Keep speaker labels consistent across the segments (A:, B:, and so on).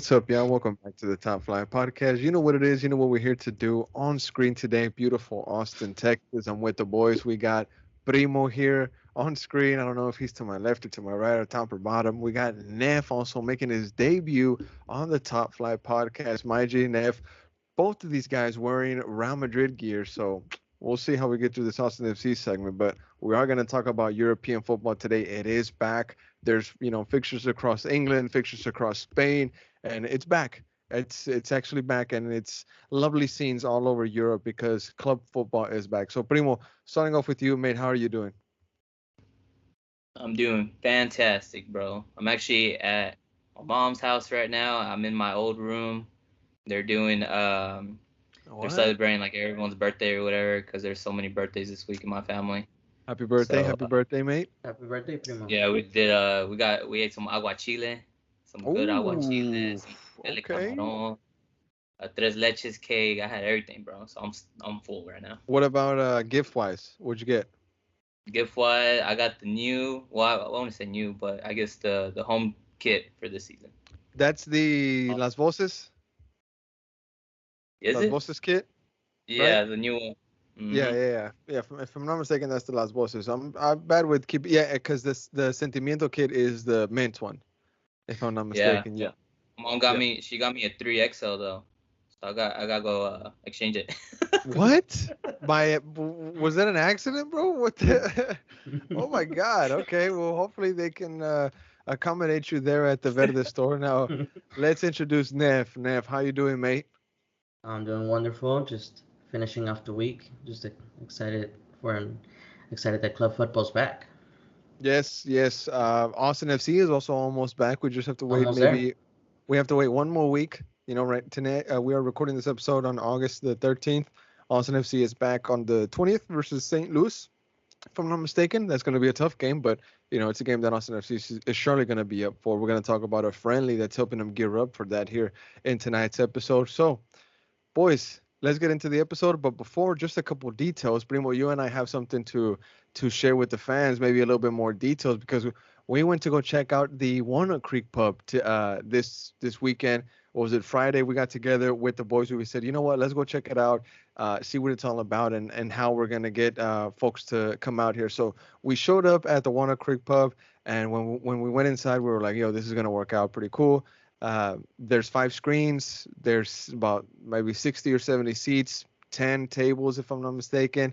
A: What's up, y'all? Welcome back to the Top Flight Podcast. You know what it is. You know what we're here to do on screen today. Beautiful Austin, Texas. I'm with the boys. We got Primo here on screen. I don't know if he's to my left or to my right or top or bottom. We got Neff also making his debut on the Top Flight Podcast. My G, Neff. Both of these guys wearing Real Madrid gear. So we'll see how we get through this Austin FC segment. But we are going to talk about European football today. It is back. There's fixtures across England, fixtures across Spain, and it's back. It's actually back, and it's lovely scenes all over Europe because club football is back. So Primo, starting off with you, mate, how are you doing?
B: I'm doing fantastic, bro. I'm actually at my mom's house right now. I'm in my old room. They're doing they're celebrating like everyone's birthday or whatever because there's so many birthdays this week in my family.
A: Happy birthday,
B: So
A: happy birthday, mate.
C: Happy birthday, Primo.
B: yeah, we ate some aguachile, some good aguachile, some chile
A: Okay.
B: camarón, a tres leches cake. I had everything, bro. So I'm full right now.
A: What about gift wise? What'd you get?
B: Gift wise, I got the new. Well, I want to say new, but I guess the home kit for this season.
A: That's the Las Voces.
B: Is
A: Las
B: it?
A: Voces kit.
B: Yeah,
A: right?
B: the new one.
A: Yeah. If I'm not mistaken, that's the Las Voces. I'm bad with keep. Yeah, because the Sentimiento kit is the mint one. If I'm not mistaken.
B: Yeah. Mom got me. She got me a 3XL though, so I gotta go exchange it.
A: What? Was that an accident, bro? What the? Oh my God. Okay. Well, hopefully they can accommodate you there at the Verde store. Now, let's introduce Neff. Neff, how you doing, mate?
C: I'm doing wonderful. Just finishing off the week. Just excited that club football's back.
A: Yes. Austin FC is also almost back. We just have to wait.
C: Almost
A: Maybe
C: there.
A: we have to wait one more week. Right tonight we are recording this episode on August the 13th. Austin FC is back on the 20th versus St. Louis. If I'm not mistaken, that's going to be a tough game, but it's a game that Austin FC is surely going to be up for. We're going to talk about a friendly that's helping them gear up for that here in tonight's episode. So, boys, let's get into the episode. But before, just a couple details. Primo, you and I have something to share with the fans, maybe a little bit more details, because we went to go check out the Walnut Creek Pub this weekend. What was it, Friday? We got together with the boys. We said, you know what, let's go check it out, see what it's all about, and how we're going to get folks to come out here. So we showed up at the Walnut Creek Pub, and when we went inside, we were like, yo, this is going to work out pretty cool. There's 5 screens. There's about maybe 60 or 70 seats, 10 tables, if I'm not mistaken.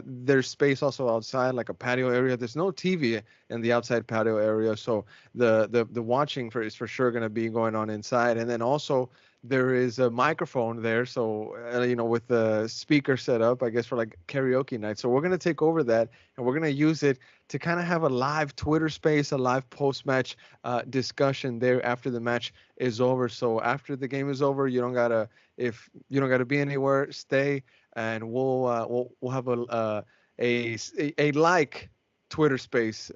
A: There's space also outside, like a patio area. There's no TV in the outside patio area, so the watching is for sure going to be going on inside. And then also there is a microphone there, so with the speaker set up, I guess, for like karaoke night. So we're going to take over that, and we're going to use it to kind of have a live Twitter space, a live post-match discussion there after the match is over. So after the game is over, if you don't gotta be anywhere, stay, and we'll have a like Twitter space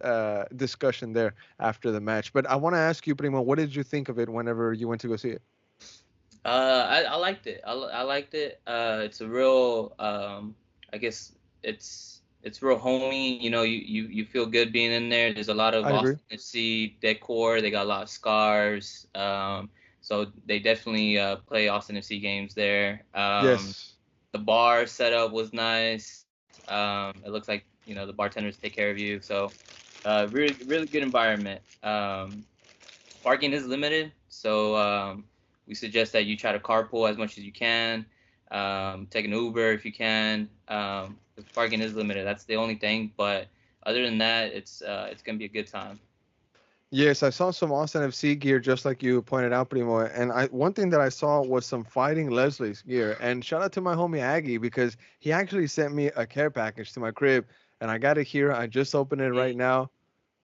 A: discussion there after the match. But I want to ask you, Primo, what did you think of it whenever you went to go see it?
B: I liked it. I liked it. It's a real. I guess it's real homey. You feel good being in there. There's a lot of
A: I agree.
B: Austin FC decor. They got a lot of scarves. So they definitely play Austin FC games there.
A: Yes.
B: The bar setup was nice. It looks like the bartenders take care of you. So really good environment. Parking is limited, so we suggest that you try to carpool as much as you can. Take an Uber if you can. The parking is limited. That's the only thing. But other than that, it's gonna be a good time.
A: Yes, I saw some Austin FC gear, just like you pointed out, Primo. And one thing that I saw was some Fighting Leslie's gear. And shout out to my homie Aggie, because he actually sent me a care package to my crib, and I got it here. I just opened it right now.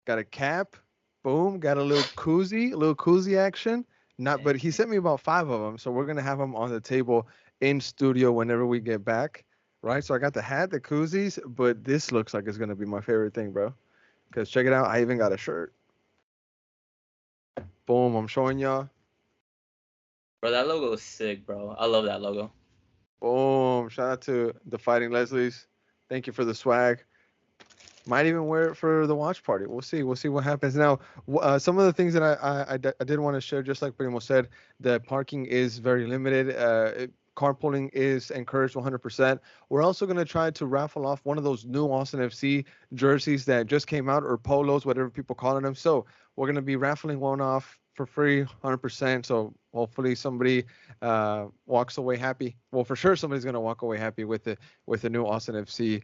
A: Got a cap, boom. Got a little koozie action. But he sent me about 5 of them, so we're gonna have them on the table in studio whenever we get back, right? So I got the hat, the koozies, but this looks like it's gonna be my favorite thing, bro. Because check it out, I even got a shirt. Boom, I'm showing y'all.
B: Bro, that logo is sick, bro. I love that logo.
A: Boom, shout out to the Fighting Leslies. Thank you for the swag. Might even wear it for the watch party. We'll see. We'll see what happens. Now, some of the things that I did want to share, just like Primo said, the parking is very limited. Carpooling is encouraged 100%. We're also going to try to raffle off one of those new Austin FC jerseys that just came out, or polos, whatever people call them. So we're going to be raffling one off for free, 100%. So hopefully somebody walks away happy. Well, for sure somebody's going to walk away happy with the new Austin FC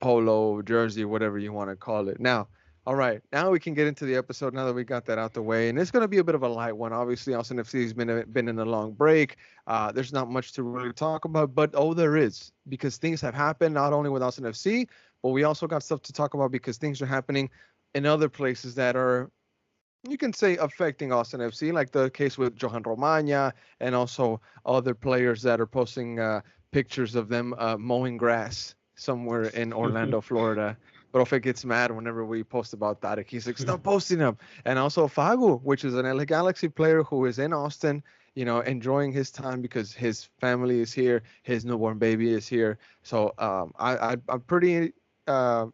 A: polo, jersey, whatever you want to call it. Now, all right, now we can get into the episode now that we got that out the way. And it's going to be a bit of a light one. Obviously, Austin FC has been in a long break. There's not much to really talk about, but there is, because things have happened not only with Austin FC, but we also got stuff to talk about because things are happening in other places that are, you can say, affecting Austin FC, like the case with Johan Romana and also other players that are posting pictures of them mowing grass somewhere in Orlando, Florida. Profe gets mad whenever we post about that. He's like, stop posting them. And also Fagu, which is an LA Galaxy player who is in Austin, enjoying his time because his family is here, his newborn baby is here. So I'm pretty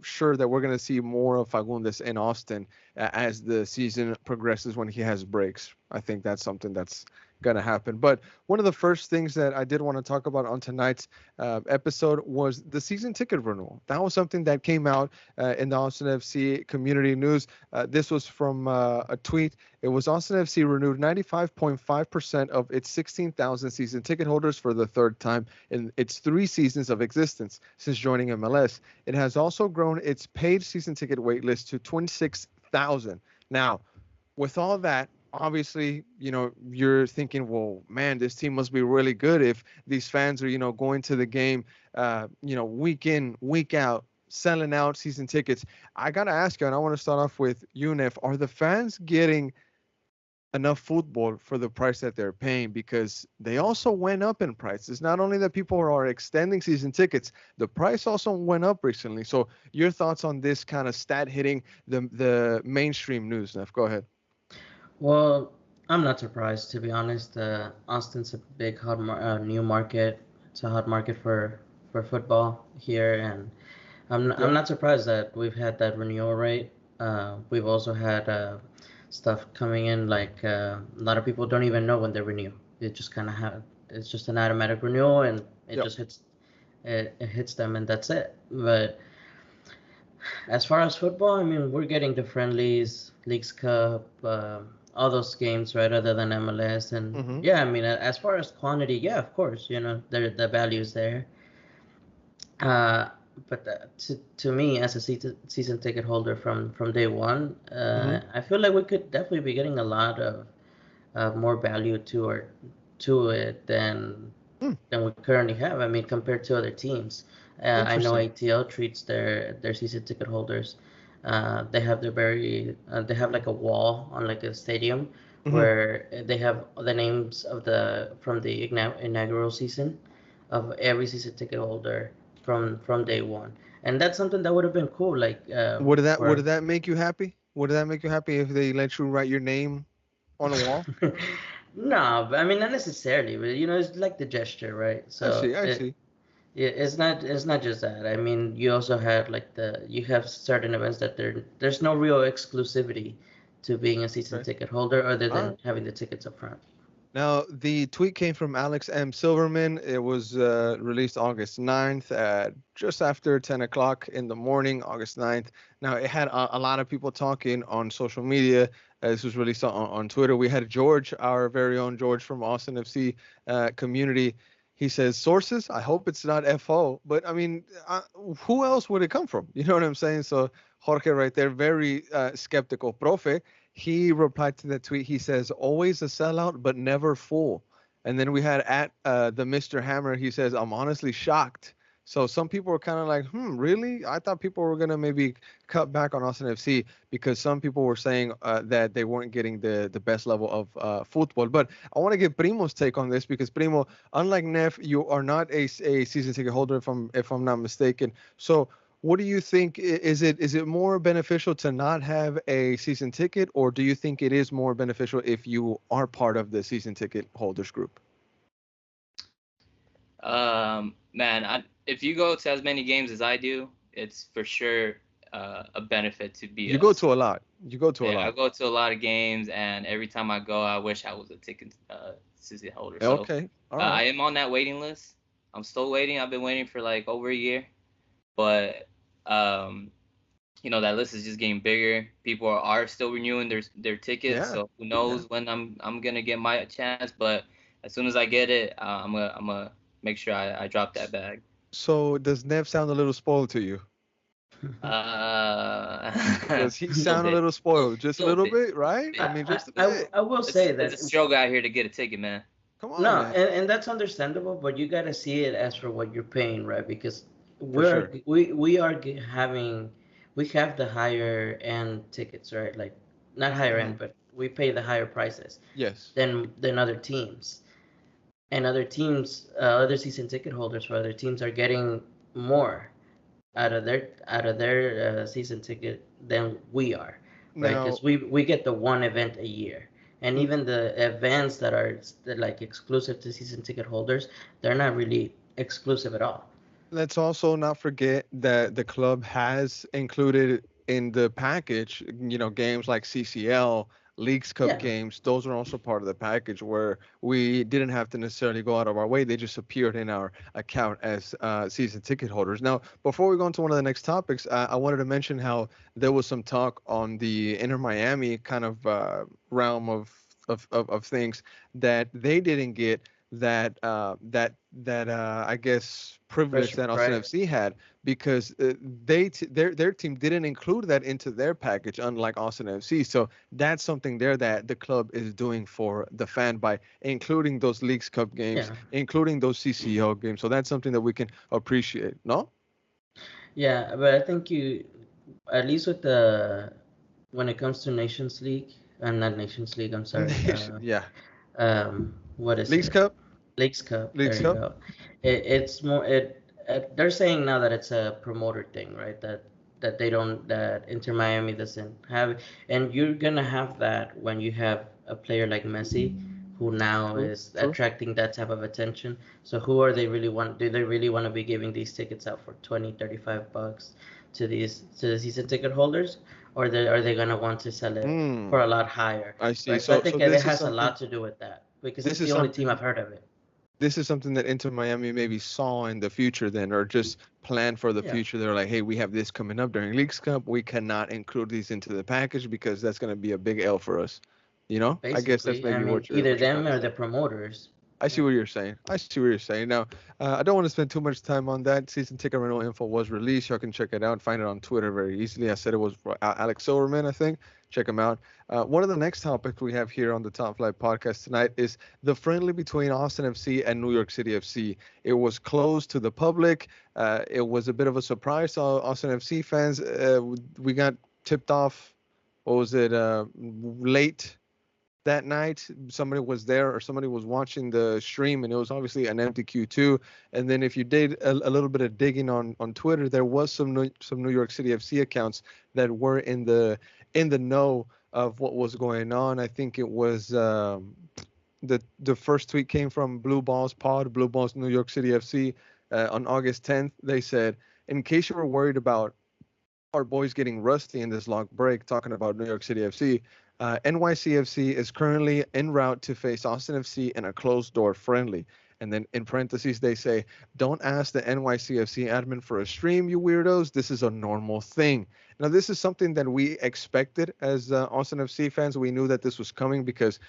A: sure that we're going to see more of Fagundes in Austin as the season progresses when he has breaks. I think that's something that's going to happen. But one of the first things that I did want to talk about on tonight's episode was the season ticket renewal. That was something that came out in the Austin FC community news. This was from a tweet. It was Austin FC renewed 95.5% of its 16,000 season ticket holders for the third time in its 3 seasons of existence since joining MLS. It has also grown its paid season ticket waitlist to 26,000. Now, with all that, obviously, you're thinking, well, man, this team must be really good if these fans are, going to the game, week in, week out, selling out season tickets. I got to ask you, and I want to start off with you, Neff, are the fans getting enough football for the price that they're paying? Because they also went up in price. It's not only that people are extending season tickets, the price also went up recently. So your thoughts on this kind of stat hitting the mainstream news, Neff? Go ahead.
C: Well, I'm not surprised, to be honest. Austin's a big new market. It's a hot market for football here, and I'm not surprised that we've had that renewal rate. We've also had stuff coming in, like a lot of people don't even know when they renew. It just kind of it's just an automatic renewal, and it just hits them, and that's it. But as far as football, I mean, we're getting the friendlies, Leagues Cup, all those games, right, other than MLS. And I mean, as far as quantity, of course, the value is there. But to me, as a season ticket holder from day one, I feel like we could definitely be getting a lot of more value to it than we currently have. I mean, compared to other teams. I know ATL treats their season ticket holders. They have they have like a wall on like a stadium where they have the names from the inaugural season of every season ticket holder from day one, and that's something that would have been cool. Like,
A: would that make you happy? Would that make you happy if they let you write your name on a wall?
C: No, but I mean, not necessarily, but it's like the gesture, right? So
A: I see.
C: Yeah, it's not just that. I mean, you also have like you have certain events that there's no real exclusivity to being a season ticket holder other than having the tickets up front.
A: Now, the tweet came from Alex M. Silverman. It was released August 9th at just after 10 o'clock in the morning, August 9th. Now, it had a lot of people talking on social media. This was released on Twitter. We had George, our very own George from Austin FC community. He says, sources, I hope it's not FO. But, I mean, who else would it come from? You know what I'm saying? So, Jorge right there, very skeptical. Profe, he replied to that tweet. He says, always a sellout, but never full. And then we had at the Mr. Hammer. He says, I'm honestly shocked. So some people were kind of like, really? I thought people were going to maybe cut back on Austin FC because some people were saying that they weren't getting the best level of football. But I want to get Primo's take on this because, Primo, unlike Neff, you are not a season ticket holder, if I'm not mistaken. So what do you think? Is it more beneficial to not have a season ticket, or do you think it is more beneficial if you are part of the season ticket holders group?
B: Man, if you go to as many games as I do, it's for sure a benefit to be.
A: You go to a lot. You go to a
B: Yeah, I
A: lot.
B: go to a lot of games, and every time I go, I wish I was a ticket season holder. So
A: Okay. All
B: I
A: right.
B: am on that waiting list. I'm still waiting. I've been waiting for like over a year, but that list is just getting bigger. People are still renewing their tickets,
A: Yeah.
B: so who
A: Yeah.
B: knows when I'm gonna get my chance. But as soon as I get it, I'm gonna make sure I drop that bag.
A: So does Nev sound a little spoiled to you?
B: A
A: Does he
B: little
A: sound a
B: bit,
A: little spoiled? Just a
B: little
A: little
B: bit,
A: bit, right? I
B: bit.
A: mean, just a
C: I
A: bit.
C: I will
B: It's
C: say
B: it's
C: that
B: a struggle out here to get a ticket, man.
A: Come on,
C: no,
A: man.
C: and that's understandable, but you gotta see it as for what you're paying, right? Because
A: For sure.
C: we are having we have the higher end tickets, right? Like not higher
A: Hmm.
C: end, but we pay the higher prices
A: Yes.
C: than other teams. And other teams, other season ticket holders for other teams are getting more out of their season ticket than we are, right?
A: Now,
C: Because we get the one event a year, and
A: l-
C: even the events that like exclusive to season ticket holders, they're not really exclusive at all.
A: let's also not forget that the club has included in the package, games like CCL, Leagues Cup
C: Yeah,
A: games. Those are also part of the package where we didn't have to necessarily go out of our way. They just appeared in our account as season ticket holders. Now, before we go on to one of the next topics, I wanted to mention how there was some talk on the Inter Miami kind of realm of things that they didn't get that I guess privilege
C: first
A: that Austin
C: right.
A: FC had because their team didn't include that into their package, unlike Austin FC. So that's something there that the club is doing for the fan by including those Leagues Cup games,
C: Yeah,
A: including those CCO games. So that's something that we can appreciate. No?
C: yeah, but I think at least with the when it comes to Nations League, not Nations League, I'm sorry.
A: Yeah.
C: What is
A: Leagues
C: it?
A: Cup,
C: Leagues Cup.
A: Leagues
C: There you
A: Cup.
C: go. It's more they're saying now that it's a promoter thing, right? That they don't that Inter Miami doesn't have it. And you're gonna have that when you have a player like Messi, who now
A: True,
C: is
A: true.
C: attracting that type of attention. So who are they really want? Do they really want to be giving these tickets out for 20, $35 to the season ticket holders, or are they gonna want to sell it for
A: Hmm.
C: a lot higher,
A: I see.
C: right? So I
A: So
C: think it
A: this is
C: has a
A: something.
C: lot to do with that because
A: This
C: it's
A: is
C: the only team
A: something
C: I've heard of it.
A: this is something that Inter Miami maybe saw in the future then, or just planned for the
C: Yeah.
A: future. They're like, hey, we have this coming up during Leagues Cup. We cannot include these into the package because that's going to be a big L for us. I guess that's
C: Basically, I
A: maybe
C: mean,
A: what you're
C: either
A: trying
C: them
A: to
C: or
A: say.
C: the promoters.
A: I see
C: Yeah.
A: what you're saying. I see what you're saying. Now, I don't want to spend too much time on that. Season ticket rental info was released. Y'all can check it out. Find it on Twitter very easily. I said it was for Alex Silverman, I think. Check him out. One of the next topics we have here on the Top Flight podcast tonight is the friendly between Austin FC and New York City FC. It was closed to the public. It was a bit of a surprise to Austin FC fans. We got tipped off. What was it? Late that night somebody was there or somebody was watching the stream and it was obviously an empty Q2. And then if you did a little bit of digging on Twitter, there was some New York City FC accounts that were in the know of what was going on. I think it was the first tweet came from Blue Balls Pod, Blue Balls New York City FC on August 10th. They said, in case you were worried about our boys getting rusty in this long break, talking about New York City FC. NYCFC is currently en route to face Austin FC in a closed door friendly. And then in parentheses, they say, don't ask the NYCFC admin for a stream, you weirdos. This is a normal thing. Now, this is something that we expected as Austin FC fans. We knew that this was coming because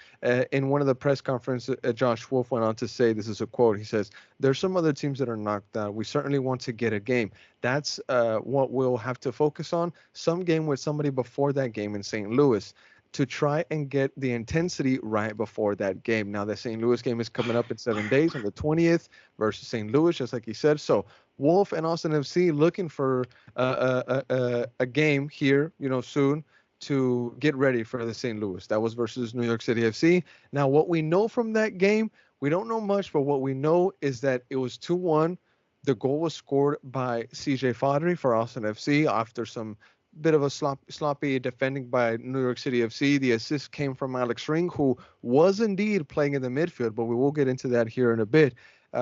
A: in one of the press conferences, Josh Wolf went on to say, this is a quote. He says, there's some other teams that are knocked out. We certainly want to get a game. That's what we'll have to focus on. Some game with somebody before that game in St. Louis to try and get the intensity right before that game. Now, the St. Louis game is coming up in 7 days on the 20th versus St. Louis, just like he said. So Wolf and Austin FC looking for a game here, soon to get ready for the St. Louis. That was versus New York City FC. Now, what we know from that game, we don't know much, but what we know is that it was 2-1. The goal was scored by CJ Fodry for Austin FC after some bit of a sloppy defending by New York City FC. The assist came from Alex Ring, who was indeed playing in the midfield, but we will get into that here in a bit.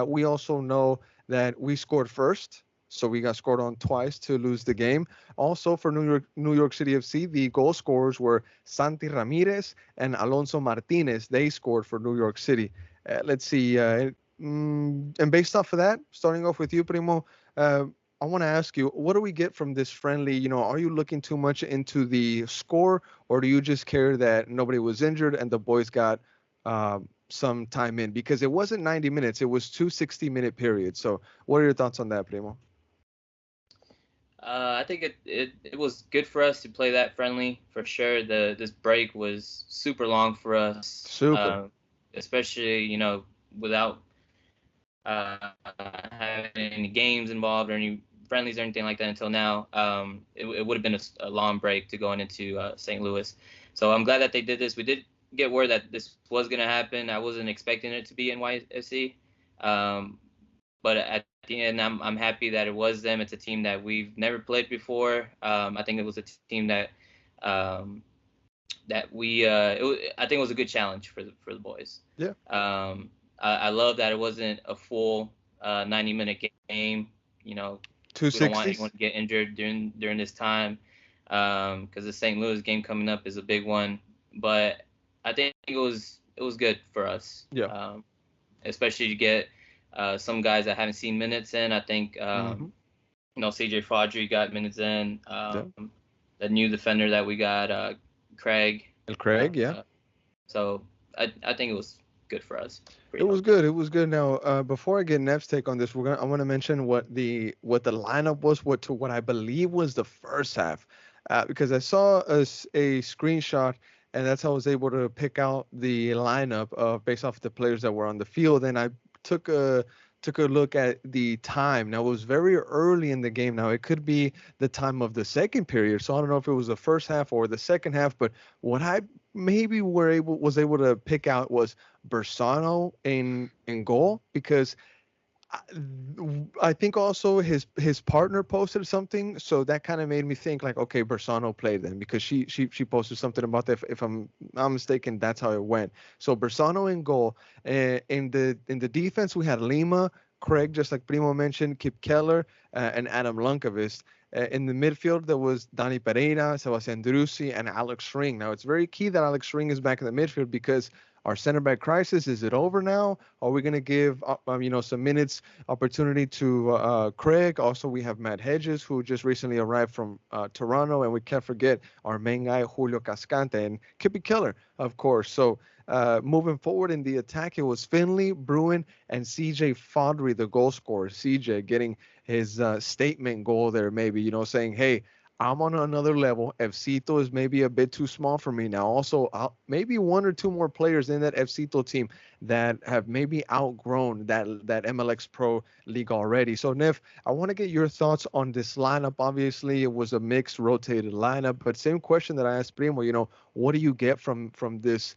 A: We also know that we scored first. So we got scored on twice to lose the game. Also for New York City FC, the goal scorers were Santi Ramirez and Alonso Martinez. They scored for New York City. Let's see. And based off of that, starting off with you, Primo, I want to ask you, what do we get from this friendly? Are you looking too much into the score, or do you just care that nobody was injured and the boys got some time in? Because it wasn't 90 minutes, it was two 60-minute periods. So what are your thoughts on that, Primo?
B: I think it was good for us to play that friendly for sure. This break was super long for us.
A: Super.
B: Especially without having any games involved or any friendlies or anything like that until now. It would have been a long break to going into St. Louis. So I'm glad that they did this. We did get word that this was going to happen. I wasn't expecting it to be NYCFC. But at the end, I'm happy that it was them. It's a team that we've never played before. I think it was a team that I think it was a good challenge for the boys.
A: Yeah.
B: I love that it wasn't a full 90-minute game.
A: 260s.
B: We don't want anyone to get injured during this time, because the St. Louis game coming up is a big one. But I think it was good for us.
A: Yeah.
B: Especially to get some guys that haven't seen minutes in. I think CJ Fodry got minutes in. The new defender that we got, Craig.
A: Yeah.
B: So I think it was good for us.
A: It was good. It was good. Now, before I get Nev's take on this, I want to mention what the lineup was. What I believe was the first half, because I saw a screenshot, and that's how I was able to pick out the lineup based off the players that were on the field. And I took a look at the time. Now, it was very early in the game. Now, it could be the time of the second period, so I don't know if it was the first half or the second half. But what I maybe was able to pick out was Bersano in goal, because I think also his partner posted something, so that kind of made me think like, okay, Bersano played then, because she posted something about that. If I'm not mistaken, that's how it went. So Bersano in goal. In the defense, we had Lima, Craig, just like Primo mentioned, Kip Keller, and Adam Lunkovist. In the midfield, there was Dani Pereira, Sebastian Drusi, and Alex Ring. Now, it's very key that Alex Ring is back in the midfield, because our center back crisis, is it over now? Are we going to give some minutes opportunity to Craig? Also, we have Matt Hedges, who just recently arrived from Toronto, and we can't forget our main guy, Julio Cascante, and Kippy Keller, of course. So moving forward in the attack, it was Finley, Bruin, and CJ Fodry, the goal scorer. CJ getting his statement goal there, maybe, saying, hey, I'm on another level. FCito is maybe a bit too small for me now. Also, maybe one or two more players in that FCito team that have maybe outgrown that MLX Pro League already. So, Nev, I want to get your thoughts on this lineup. Obviously, it was a mixed, rotated lineup, but same question that I asked Primo, what do you get from this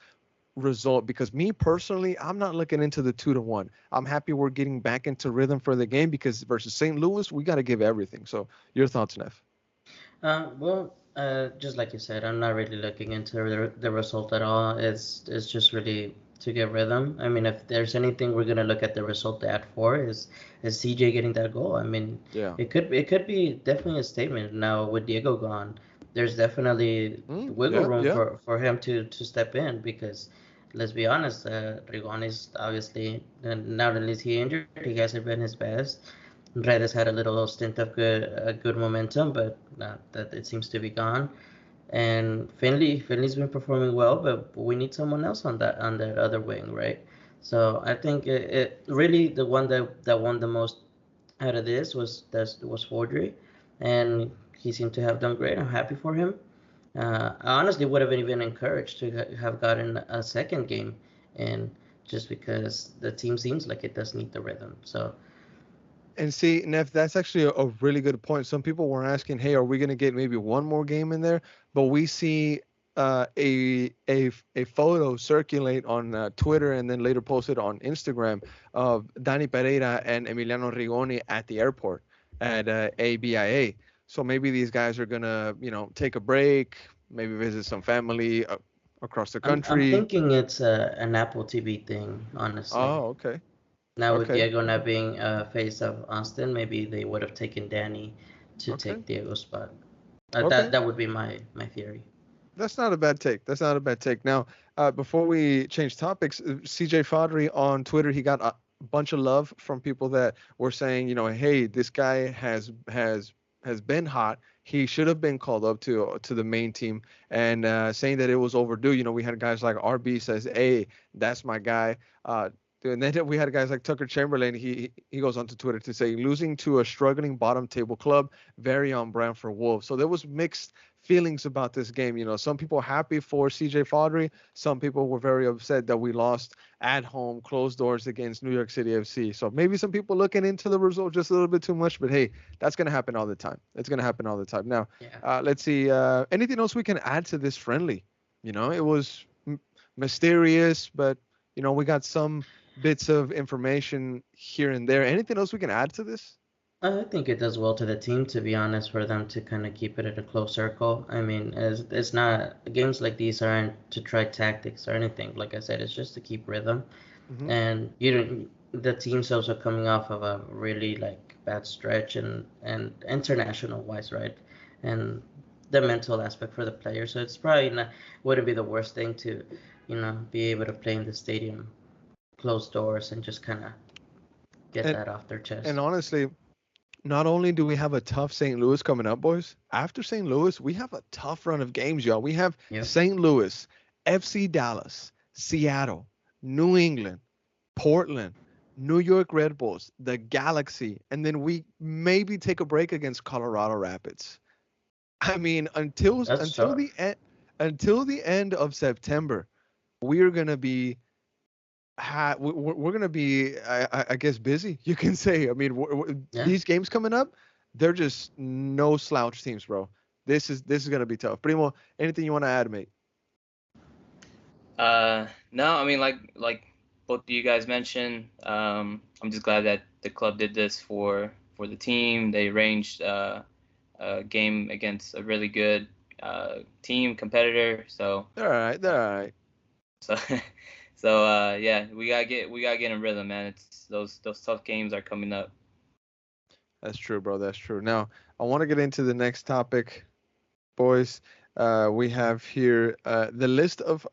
A: result? Because me personally, I'm not looking into the 2-1. I'm happy we're getting back into rhythm for the game, because versus St. Louis, we got to give everything. So, your thoughts, Nev?
C: Just like you said, I'm not really looking into the result at all. It's just really to get rhythm. I mean, if there's anything we're gonna look at the result at for is CJ getting that goal. I mean,
A: yeah,
C: it could be definitely a statement. Now with Diego gone, there's definitely wiggle room for him to step in, because let's be honest, Rigon is obviously, not only is he injured, he hasn't been his best. Redes had a little stint of good momentum, but that it seems to be gone. And Finley's been performing well, but we need someone else on that other wing, right? So I think it really, the one that won the most out of this was Fordry, and he seemed to have done great. I'm happy for him. I honestly would have even encouraged to have gotten a second game in, just because the team seems like it does need the rhythm. So.
A: And see, Neff, that's actually a really good point. Some people were asking, hey, are we going to get maybe one more game in there? But we see a photo circulate on Twitter and then later posted on Instagram of Dani Pereira and Emiliano Rigoni at the airport at ABIA. So maybe these guys are going to, take a break, maybe visit some family across the country.
C: I'm thinking it's an Apple TV thing, honestly.
A: Oh, okay.
C: Now with
A: Okay.
C: Diego not being face of Austin, maybe they would have taken Danny to
A: Okay.
C: take Diego's spot.
A: Okay.
C: That would be my theory.
A: That's not a bad take. That's not a bad take. Now, before we change topics, CJ Fodry on Twitter, he got a bunch of love from people that were saying, hey, this guy has been hot. He should have been called up to the main team, and saying that it was overdue. We had guys like RB says, hey, that's my guy. And then we had guys like Tucker Chamberlain. He goes onto Twitter to say losing to a struggling bottom table club, very on brand for Wolves. So there was mixed feelings about this game. Some people happy for CJ Fodry. Some people were very upset that we lost at home, closed doors against New York City FC. So maybe some people looking into the result just a little bit too much. But hey, that's gonna happen all the time. It's gonna happen all the time. Now,
C: Yeah.
A: let's see. Anything else we can add to this friendly? It was mysterious, but we got some bits of information here and there. Anything else we can add to this?
C: I think it does well to the team, to be honest, for them to kind of keep it at a close circle. I mean, it's not games like these aren't to try tactics or anything. Like I said, it's just to keep rhythm.
A: Hmm.
C: And you don't, the team's also coming off of a really like bad stretch and international wise, right? And the mental aspect for the players. So it's probably not wouldn't be the worst thing to, be able to play in the stadium, closed doors, and just kind of get
A: And
C: that off their
A: and
C: chest.
A: honestly, not only do we have a tough St. Louis coming up, boys, after St. Louis, we have a tough run of games, y'all. We have
C: Yep.
A: St. Louis, FC Dallas, Seattle, New England, Portland, New York Red Bulls, the Galaxy, and then we maybe take a break against Colorado Rapids. I mean, until
C: That's
A: until
C: tough.
A: the end until the end of September, we're gonna be we're gonna be, I guess, busy. You can say. I mean,
C: Yeah.
A: these games coming up, they're just no slouch teams, bro. This is gonna be tough. Primo, anything you want to add, mate?
B: No, I mean like both of you guys mentioned. I'm just glad that the club did this for the team. They arranged a game against a really good team competitor. So
A: They're all right. They're all right.
B: so so yeah, we gotta get in rhythm, man. It's those tough games are coming up.
A: That's true, bro. That's true. Now, I want to get into the next topic, boys. We have here the list of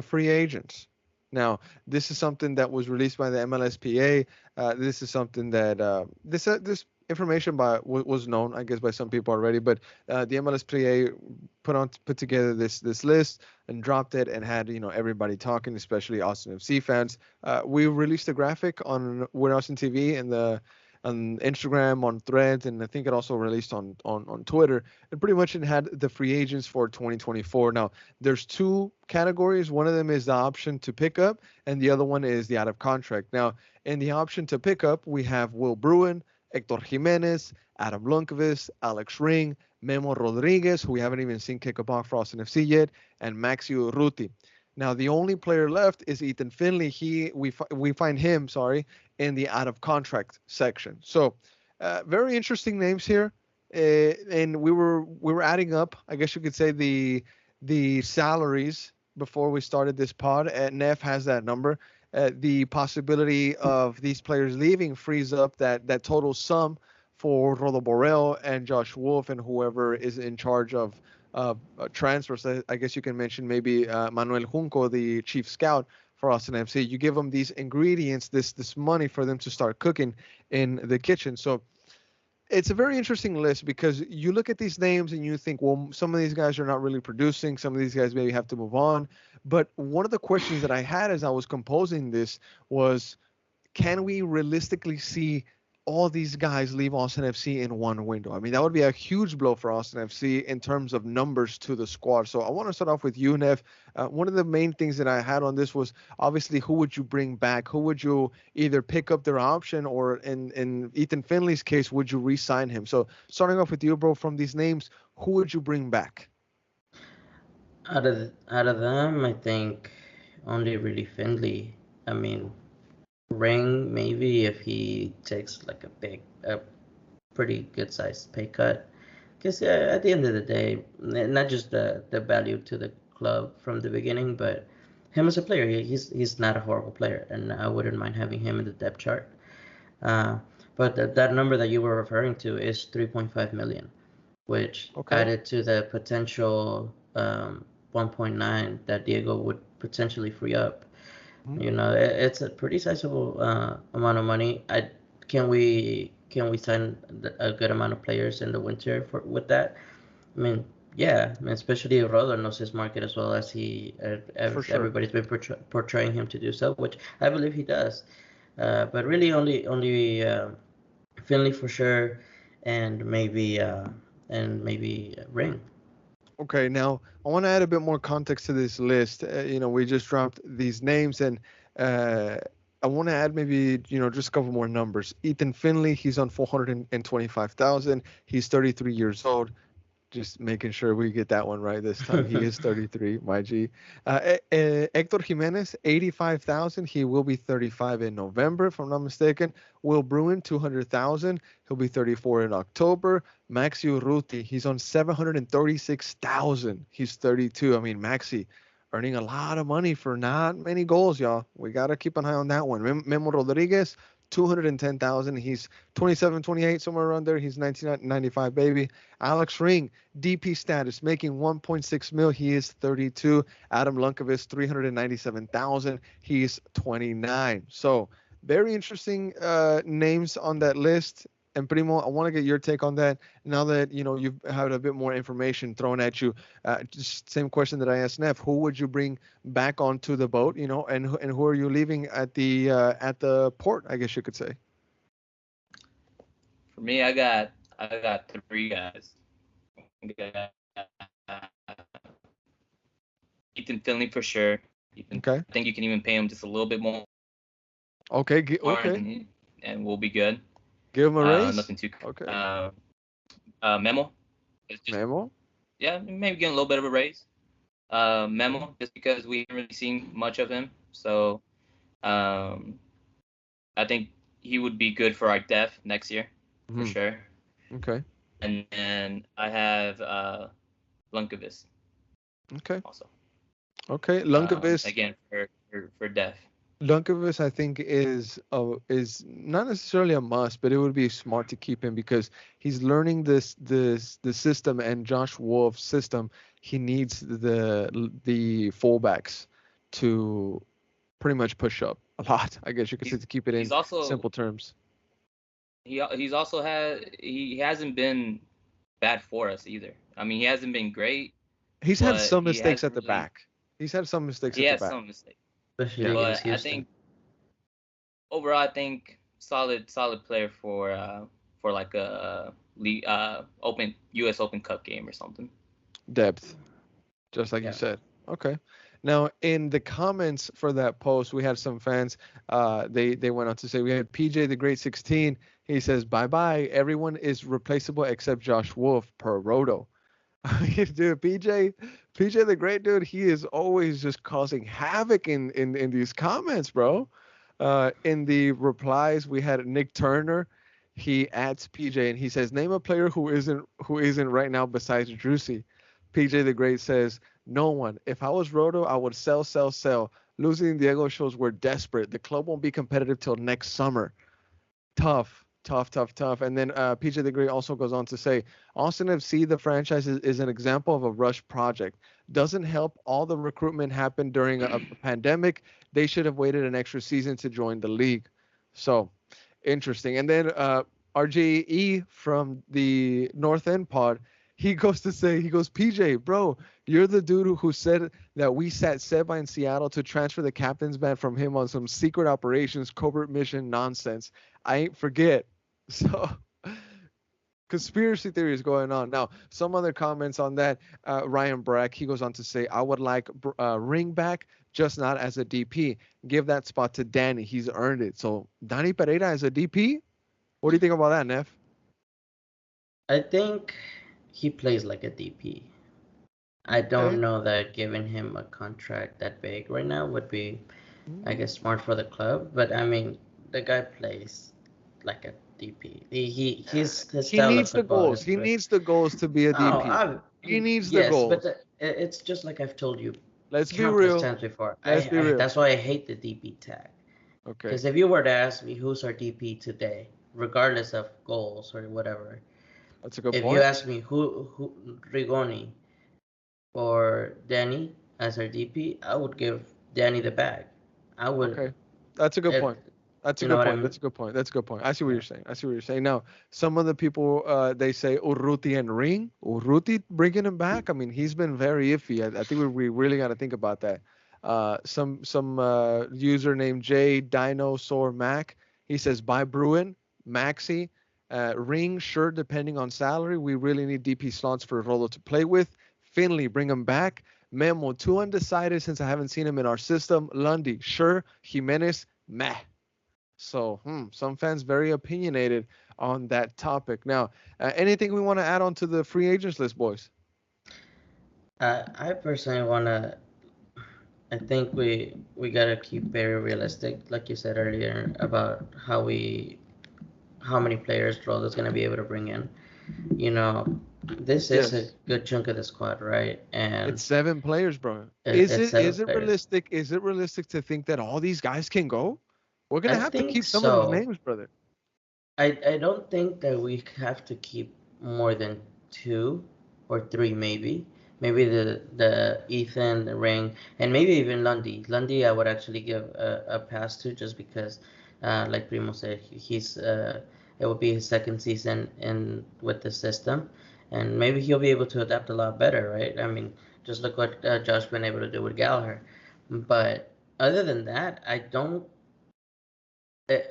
A: free agents. Now, this is something that was released by the MLSPA. This is something that this information was known, I guess, by some people already. But the MLSPA put together this list and dropped it and had everybody talking, especially Austin FC fans. We released a graphic on We're Austin TV and on Instagram, on Threads, and I think it also released on Twitter. And pretty much it had the free agents for 2024. Now, there's two categories. One of them is the option to pick up, and the other one is the out of contract. Now, in the option to pick up, we have Will Bruin, Hector Jimenez, Adam Lundqvist, Alex Ring, Memo Rodriguez, who we haven't even seen kick a ball for Austin FC yet, and Maxi Urruti. Now, the only player left is Ethan Finley. We find him, sorry, in the out of contract section. So, very interesting names here. And we were adding up, I guess you could say, the salaries before we started this pod. Neff has that number. The possibility of these players leaving frees up that total sum for Rodo Borrell and Josh Wolf and whoever is in charge of transfers. I guess you can mention maybe Manuel Junco, the chief scout for Austin FC. You give them these ingredients, this money for them to start cooking in the kitchen. So it's a very interesting list because you look at these names and you think, well, some of these guys are not really producing. Some of these guys maybe have to move on. But one of the questions that I had as I was composing this was, can we realistically see all these guys leave Austin FC in one window? I mean, that would be a huge blow for Austin FC in terms of numbers to the squad. So I want to start off with you, Nev. One of the main things that I had on this was obviously who would you bring back? Who would you either pick up their option or in Ethan Finley's case, would you re-sign him? So starting off with you, bro, from these names, who would you bring back?
C: Out of them, I think only really Findlay. I mean, Ring maybe if he takes like a pretty good sized pay cut. Because at the end of the day, not just the value to the club from the beginning, but him as a player, he's not a horrible player, and I wouldn't mind having him in the depth chart. But that number that you were referring to is 3.5 million, which added to the potential 1.9 that Diego would potentially free up. You know, it's a pretty sizable amount of money. Can we sign a good amount of players in the winter with that? I mean, yeah, I mean, especially Rodo knows his market as well as everybody's been portraying him to do so, which I believe he does. But really, only Finley for sure, and maybe Ring.
A: Okay, now I want to add a bit more context to this list. We just dropped these names, and I want to add maybe just a couple more numbers. Ethan Finley, he's on 425,000. He's 33 years old. Just making sure we get that one right this time. He is 33, my G. Hector Jimenez, 85,000. He will be 35 in November, if I'm not mistaken. Will Bruin, 200,000. He'll be 34 in October. Maxi Urruti, he's on 736,000. He's 32. I mean, Maxi earning a lot of money for not many goals, y'all. We got to keep an eye on that one. Memo Rodriguez, 210,000. He's 27, 28, somewhere around there. He's 1995 baby. Alex Ring, DP status, making 1.6 mil. He is 32. Adam Lunkovic, 397,000. He's 29. So very interesting names on that list. And Primo, I want to get your take on that. Now that you've had a bit more information thrown at you, just same question that I asked Neff. Who would you bring back onto the boat? And who are you leaving at the port? I guess you could say.
B: For me, I got 3 guys. Ethan Finley for sure.
A: Okay.
B: I think you can even pay him just a little bit more.
A: Okay.
B: And we'll be good.
A: Give him a raise?
B: Nothing too.
A: Okay.
B: Memo.
A: Memo?
B: Yeah, maybe getting a little bit of a raise. Memo, just because we haven't really seen much of him. So I think he would be good for our depth next year, for sure.
A: Okay.
B: And then I have Lunkovic.
A: Okay.
B: Also.
A: Okay. Lunkovic.
B: Again, for depth.
A: Lunkovic, I think, is not necessarily a must, but it would be smart to keep him because he's learning the system, and Josh Wolf's system. He needs the fullbacks to pretty much push up a lot. I guess you could say, to keep it in simple terms.
B: He hasn't been bad for us either. I mean, he hasn't been great.
A: He's had some mistakes at the back. He's had some mistakes at the back.
B: He has some mistakes.
C: Yeah.
B: But I think overall, solid player for like a league, U.S. Open Cup game or something.
A: Depth, just like you said. Okay. Now, in the comments for that post, we had some fans. They went on to say, we had PJ the Great 16. He says, bye. Everyone is replaceable except Josh Wolf per Roto. Dude, PJ the Great, dude, he is always just causing havoc in these comments, bro. In the replies, we had Nick Turner. He adds PJ and he says, name a player who isn't right now besides Drusy. PJ the Great says, no one. If I was Roto, I would sell. Losing Diego shows we're desperate. The club won't be competitive till next summer. Tough. And then PJ the Great also goes on to say, Austin FC, the franchise, is an example of a rush project. Doesn't help all the recruitment happened during a pandemic. They should have waited an extra season to join the league. So, interesting. And then RJE from the North End pod, he goes, PJ, bro, you're the dude who said that we sat Seba in Seattle to transfer the captain's ban from him on some secret operations, covert mission nonsense. I ain't forget. So, conspiracy theories going on. Now, some other comments on that. Ryan Brack, he goes on to say, I would like Ring back, just not as a DP. Give that spot to Danny. He's earned it. So, Danny Pereira as a DP? What do you think about that, Neff?
C: I think he plays like a DP. I don't know that giving him a contract that big right now would be, I guess, smart for the club. But, I mean, the guy plays like a DP. His style
A: needs the goals. He needs the goals to be a DP. He needs the goals.
C: But it's just like I've told you
A: Let's be
C: countless
A: real.
C: times before.
A: Let's be real.
C: That's why I hate the DP tag.
A: Okay.
C: Because if you were to ask me who's our DP today, regardless of goals or whatever,
A: That's a good
C: if
A: point.
C: you ask me who Rigoni or Danny as our DP, I would give Danny the bag. I would.
A: Okay. That's a good point. That's a good point. That's a good point. That's a good point. I see what you're saying. I see what you're saying. Now, some of the people they say Urruti and Ring. Urruti bringing him back. I mean, he's been very iffy. I think we really got to think about that. Some user named J Dinosaur Mac. He says buy Bruin, Maxi, Ring. Sure, depending on salary, we really need DP slots for Rolo to play with. Finley, bring him back. Memo, too undecided since I haven't seen him in our system. Lundy, sure. Jimenez, meh. So, some fans very opinionated on that topic. Now, anything we want to add on to the free agents list, boys?
C: I personally want to. I think we gotta keep very realistic, like you said earlier, about how many players Rolo's gonna be able to bring in. You know, this is a good chunk of the squad, right? And
A: it's 7 players, bro. Is it realistic? Is it realistic to think that all these guys can go? We're gonna have to keep some of these names, brother.
C: I don't think that we have to keep more than 2 or 3, maybe. Maybe the Ethan, the Ring, and maybe even Lundy. Lundy, I would actually give a pass to, just because, like Primo said, he's it will be his second season in with the system, and maybe he'll be able to adapt a lot better, right? I mean, just look what Josh been able to do with Gallagher. But other than that, I don't.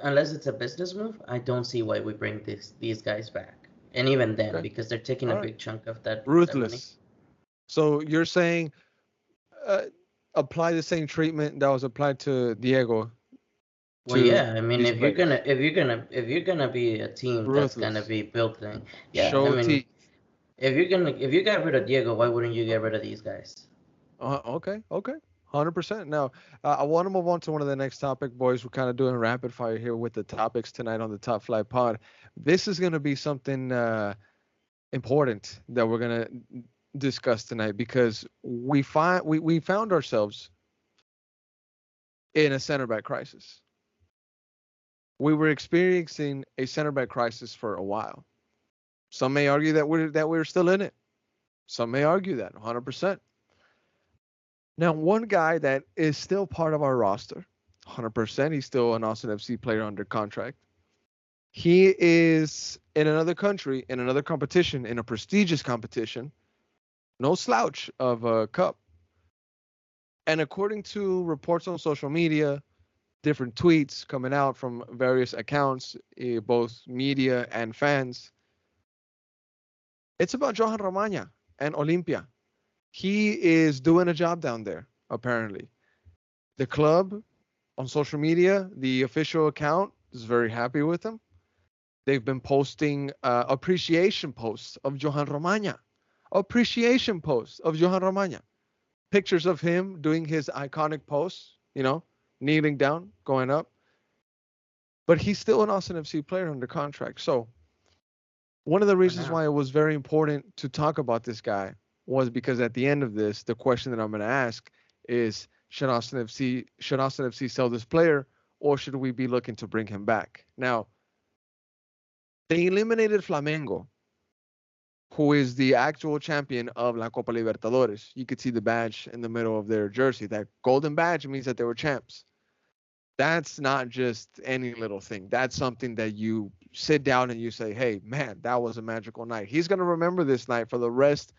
C: Unless it's a business move, I don't see why we bring these guys back, and even then, because they're taking a big chunk of that.
A: Ruthless.
C: Money.
A: So you're saying apply the same treatment that was applied to Diego.
C: Well, yeah, I mean, if you're gonna be a team that's gonna be building, if you got rid of Diego, why wouldn't you get rid of these guys?
A: Okay, 100%. Now, I want to move on to one of the next topic, boys. We're kind of doing rapid fire here with the topics tonight on the Top Flight Pod. This is going to be something important that we're going to discuss tonight, because we found ourselves in a center back crisis. We were experiencing a center back crisis for a while. Some may argue that we're still in it. Some may argue that 100%. Now, one guy that is still part of our roster, 100%, he's still an Austin FC player under contract. He is in another country, in another competition, in a prestigious competition, no slouch of a cup. And according to reports on social media, different tweets coming out from various accounts, both media and fans, it's about Johan Romana and Olimpia. He is doing a job down there, apparently. The club on social media, the official account, is very happy with him. They've been posting appreciation posts of Johan Romana. Appreciation posts of Johan Romana. Pictures of him doing his iconic pose, kneeling down, going up. But he's still an Austin FC player under contract. So one of the reasons why it was very important to talk about this guy was because at the end of this, the question that I'm going to ask is, should Austin FC sell this player, or should we be looking to bring him back? Now, they eliminated Flamengo, who is the actual champion of La Copa Libertadores. You could see the badge in the middle of their jersey. That golden badge means that they were champs. That's not just any little thing. That's something that you sit down and you say, hey, man, that was a magical night. He's going to remember this night for the rest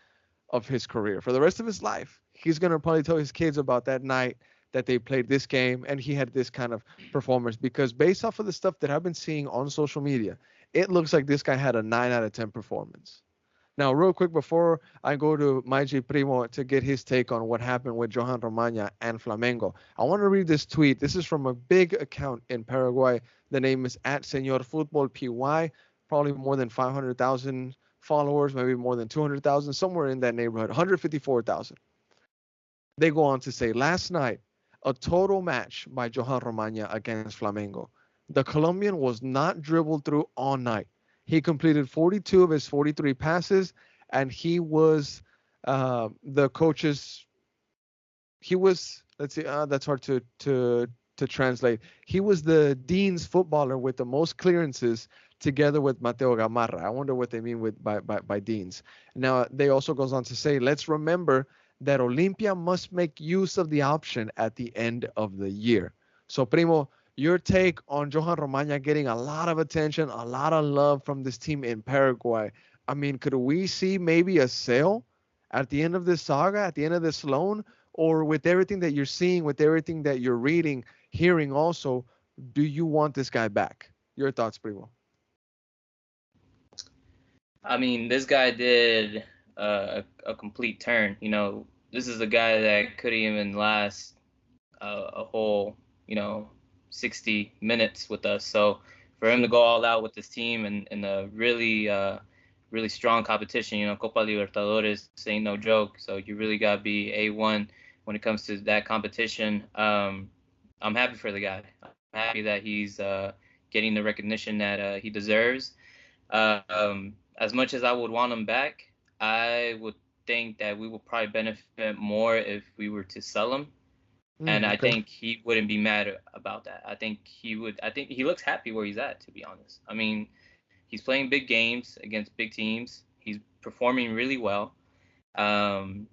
A: of his career, for the rest of his life. He's going to probably tell his kids about that night that they played this game and he had this kind of performance, because based off of the stuff that I've been seeing on social media, it looks like this guy had a 9 out of 10 performance. Now, real quick, before I go to my G Primo to get his take on what happened with Johan Romana and Flamengo, I want to read this tweet. This is from a big account in Paraguay. The name is @SeñorFutbolPY, probably more than 500,000 followers, maybe more than 200,000, somewhere in that neighborhood, 154,000. They go on to say, last night, a total match by Johan Romana against Flamengo. The Colombian was not dribbled through all night. He completed 42 of his 43 passes, and he was the coach's he was, let's see, that's hard to translate. He was the Dean's footballer with the most clearances together with Mateo Gamarra. I wonder what they mean with by Dean's. Now, they also goes on to say, let's remember that Olimpia must make use of the option at the end of the year. So, Primo, your take on Johan Romana getting a lot of attention, a lot of love from this team in Paraguay. I mean, could we see maybe a sale at the end of this saga, at the end of this loan? Or with everything that you're seeing, with everything that you're reading, hearing also, do you want this guy back? Your thoughts, Primo?
B: I mean, this guy did a complete turn. This is a guy that couldn't even last a whole, 60 minutes with us. So for him to go all out with this team and in a really, really strong competition, Copa Libertadores ain't no joke. So you really got to be A1 when it comes to that competition. I'm happy for the guy. I'm happy that he's getting the recognition that he deserves. As much as I would want him back, I would think that we would probably benefit more if we were to sell him. And I think he wouldn't be mad about that. I think he would. I think he looks happy where he's at, to be honest. I mean, he's playing big games against big teams. He's performing really well. And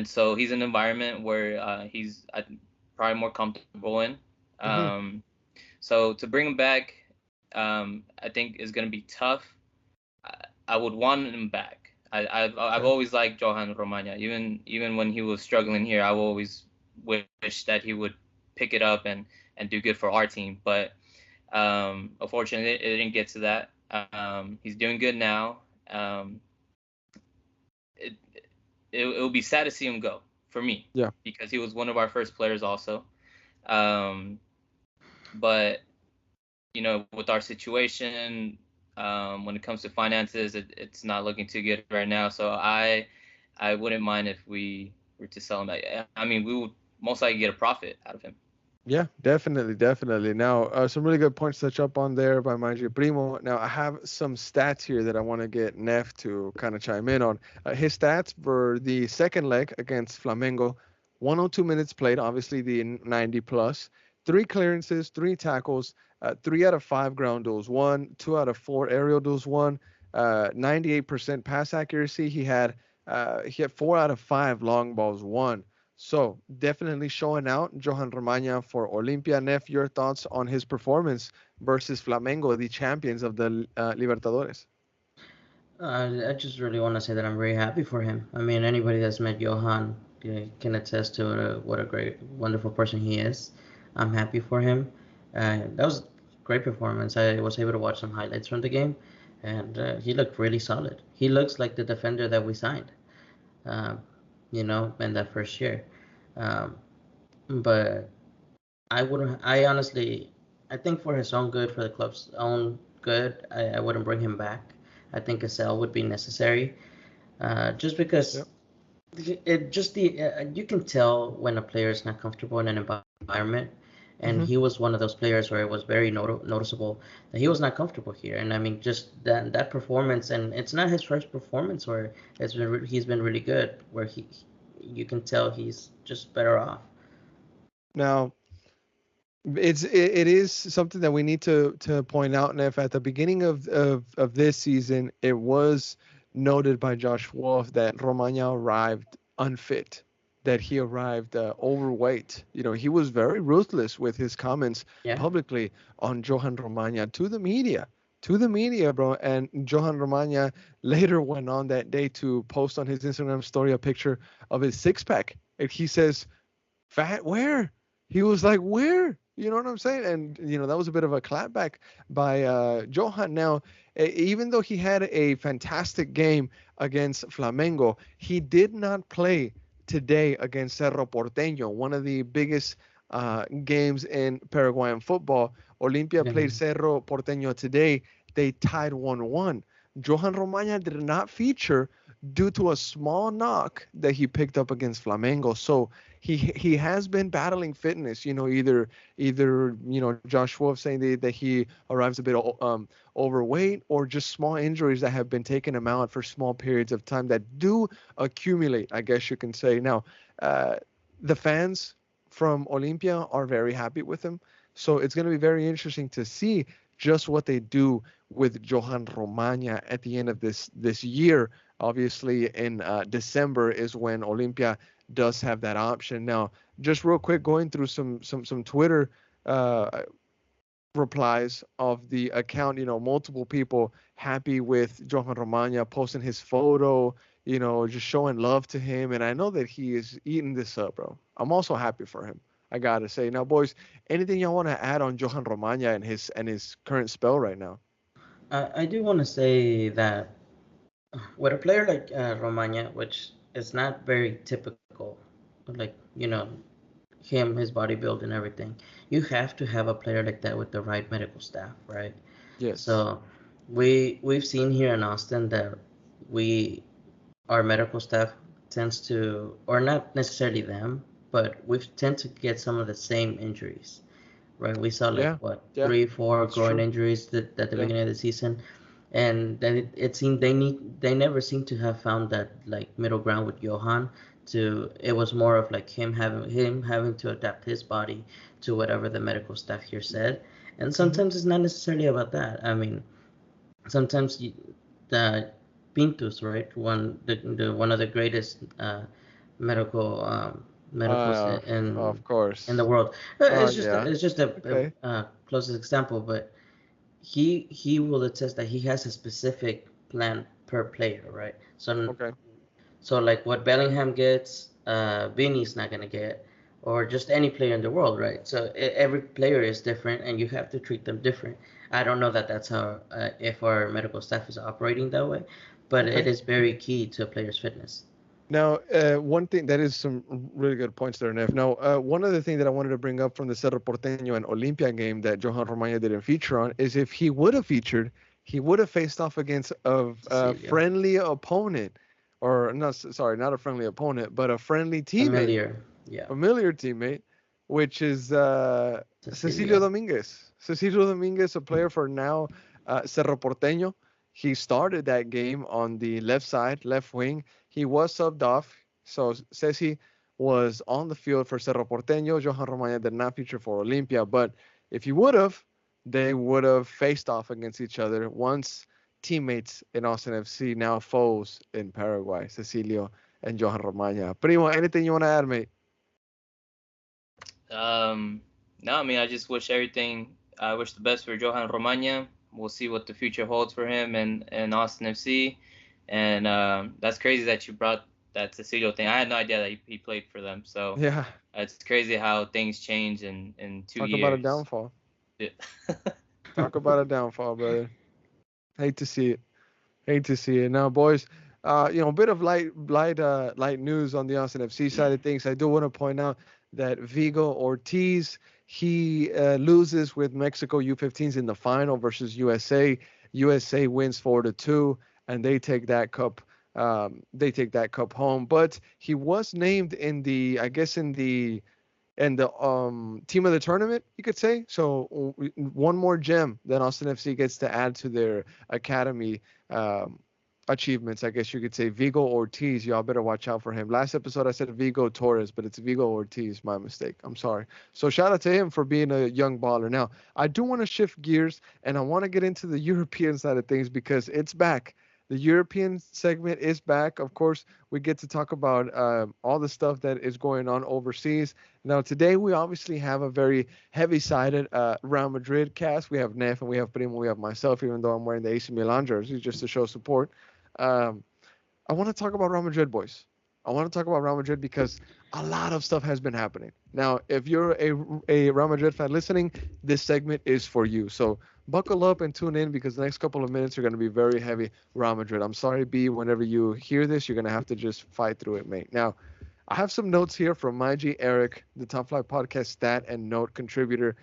B: so he's in an environment where he's probably more comfortable in. So to bring him back, I think is going to be tough. I would want him back. I've always liked Johan Romana. Even when he was struggling here, I always wish that he would pick it up and do good for our team. But unfortunately, it didn't get to that. He's doing good now. It'll be sad to see him go for me.
A: Yeah.
B: Because he was one of our first players also. But with our situation, when it comes to finances, it's not looking too good right now. So I wouldn't mind if we were to sell him. I mean, we would most likely get a profit out of him.
A: Yeah, definitely. Now, some really good points to touch up on there by Maestro Primo. Now, I have some stats here that I want to get Neff to kind of chime in on. His stats for the second leg against Flamengo, 102 minutes played, obviously the 90 plus, 3 clearances, 3 tackles, 3 out of 5 ground duels won, 2 out of 4 aerial duels won, 98% pass accuracy. He had 4 out of 5 long balls won. So definitely showing out Johan Romana for Olimpia. Neff, your thoughts on his performance versus Flamengo, the champions of the Libertadores?
C: I just really want to say that I'm very happy for him. I mean, anybody that's met Johan can attest to what a great, wonderful person he is. I'm happy for him. That was a great performance. I was able to watch some highlights from the game, and he looked really solid. He looks like the defender that we signed. In that first year. But I honestly, I think for his own good, for the club's own good, I wouldn't bring him back. I think a sale would be necessary, just because you can tell when a player is not comfortable in an environment. And he was one of those players where it was very noticeable that he was not comfortable here. And I mean, just that performance, and it's not his first performance where he's been really good, where you can tell he's just better off.
A: Now, it is something that we need to point out, and if at the beginning of this season, it was noted by Josh Wolf that Romaña arrived unfit, that he arrived overweight. He was very ruthless with his comments publicly on Johan Romana to the media, bro. And Johan Romana later went on that day to post on his Instagram story a picture of his six-pack. And he says, fat where? He was like, where? You know what I'm saying? And, that was a bit of a clapback by Johan. Now, even though he had a fantastic game against Flamengo, he did not play today against Cerro Porteño, one of the biggest games in Paraguayan football. Olimpia played Cerro Porteño today. They tied 1-1. Johan Romana did not feature due to a small knock that he picked up against Flamengo. So he has been battling fitness, either Josh Wolf saying that he arrives a bit overweight, or just small injuries that have been taking him out for small periods of time that do accumulate, I guess you can say. Now, the fans from Olimpia are very happy with him. So it's going to be very interesting to see just what they do with Johan Romana at the end of this year. Obviously, in December is when Olimpia does have that option. Now, just real quick, going through some Twitter uh, replies of the account, multiple people happy with Johan Romana posting his photo, just showing love to him. And I know that he is eating this up, bro. I'm also happy for him. I gotta say. Now, boys, anything y'all want to add on Johan Romana and his current spell right now?
C: I do want to say that with a player like Romaña, which is not very typical, like him, his body build and everything, you have to have a player like that with the right medical staff, right?
A: Yes.
C: So we've seen here in Austin that we our medical staff tends to, or not necessarily them, but we tend to get some of the same injuries, right? We saw like
A: Yeah.
C: what
A: Yeah.
C: 3, 4
A: That's
C: groin
A: true.
C: injuries at the
A: Yeah.
C: beginning of the season, and then it seemed they never seem to have found that like middle ground with Johan. It was more of like him having to adapt his body to whatever the medical staff here said, and
A: Hmm.
C: sometimes it's not necessarily about that. I mean, sometimes the Pintus, right? One of the greatest medical medicals
A: Uh, of
C: in the
A: course.
C: world.
A: Yeah.
C: It's just
A: Okay.
C: a closest example, but he will attest that he has a specific plan per player, right?
A: Okay.
C: So like what Bellingham gets, Vinny's not gonna get, or just any player in the world, right? So every player is different, and you have to treat them different. I don't know that that's how if our medical staff is operating that way, but it
A: Okay.
C: is very key to a player's fitness.
A: Now, one thing that is some really good points there, Nev. Now, one other thing that I wanted to bring up from the Cerro Porteño and Olimpia game that Johan Romana didn't feature on is if he would have featured, he would have faced off against a
C: Cecilia,
A: friendly opponent, or not, sorry, not a friendly opponent, but a friendly teammate,
C: familiar, yeah,
A: familiar teammate, which is Cecilio
C: Cecilia,
A: Dominguez. Cecilio Dominguez, a player for now Cerro Porteño. He started that game on the left side, left wing. He was subbed off. So Ceci was on the field for Cerro Porteño. Johan Romana did not feature for Olimpia. But if he would have, they would have faced off against each other once teammates in Austin FC, now foes in Paraguay, Cecilio and Johan Romana. Primo, anything you want to add, mate?
B: Um, no, I mean, I just wish everything. I wish the best for Johan Romana. We'll see what the future holds for him and Austin FC. And that's crazy that you brought that Cecilio thing. I had no idea that he played for them. So
A: Yeah,
B: it's crazy how things change in two
A: talk about a
B: years.
A: downfall.
B: Yeah.
A: Talk about a downfall, brother. Hate to see it. Hate to see it. Now, boys, a bit of light news on the Austin FC side of things. I do want to point out that Vigo Ortiz, he loses with Mexico U15s in the final versus USA. USA wins 4-2, and they take that cup. They take that cup home. But he was named in the, I guess, in the team of the tournament, you could say. So one more gem that Austin FC gets to add to their academy um, achievements, I guess you could say. Vigo Ortiz, y'all better watch out for him. Last episode I said Vigo Torres, but it's Vigo Ortiz. My mistake. I'm sorry. So shout out to him for being a young baller. Now I do want to shift gears and I want to get into the European side of things because it's back. The European segment is back. Of course, we get to talk about all the stuff that is going on overseas. Now, today we obviously have a very heavy-sided Real Madrid cast. We have Nef and we have Primo, we have myself, even though I'm wearing the AC Milan jersey just to show support. Um, I want to talk about Real Madrid, boys. I want to talk about Real Madrid because a lot of stuff has been happening. Now, if you're a Real Madrid fan listening, this segment is for you. So buckle up and tune in because the next couple of minutes are going to be very heavy Real Madrid. I'm sorry, B, whenever you hear this, you're going to have to just fight through it, mate. Now, I have some notes here from my G Eric, the Top Flight Podcast stat and note contributor,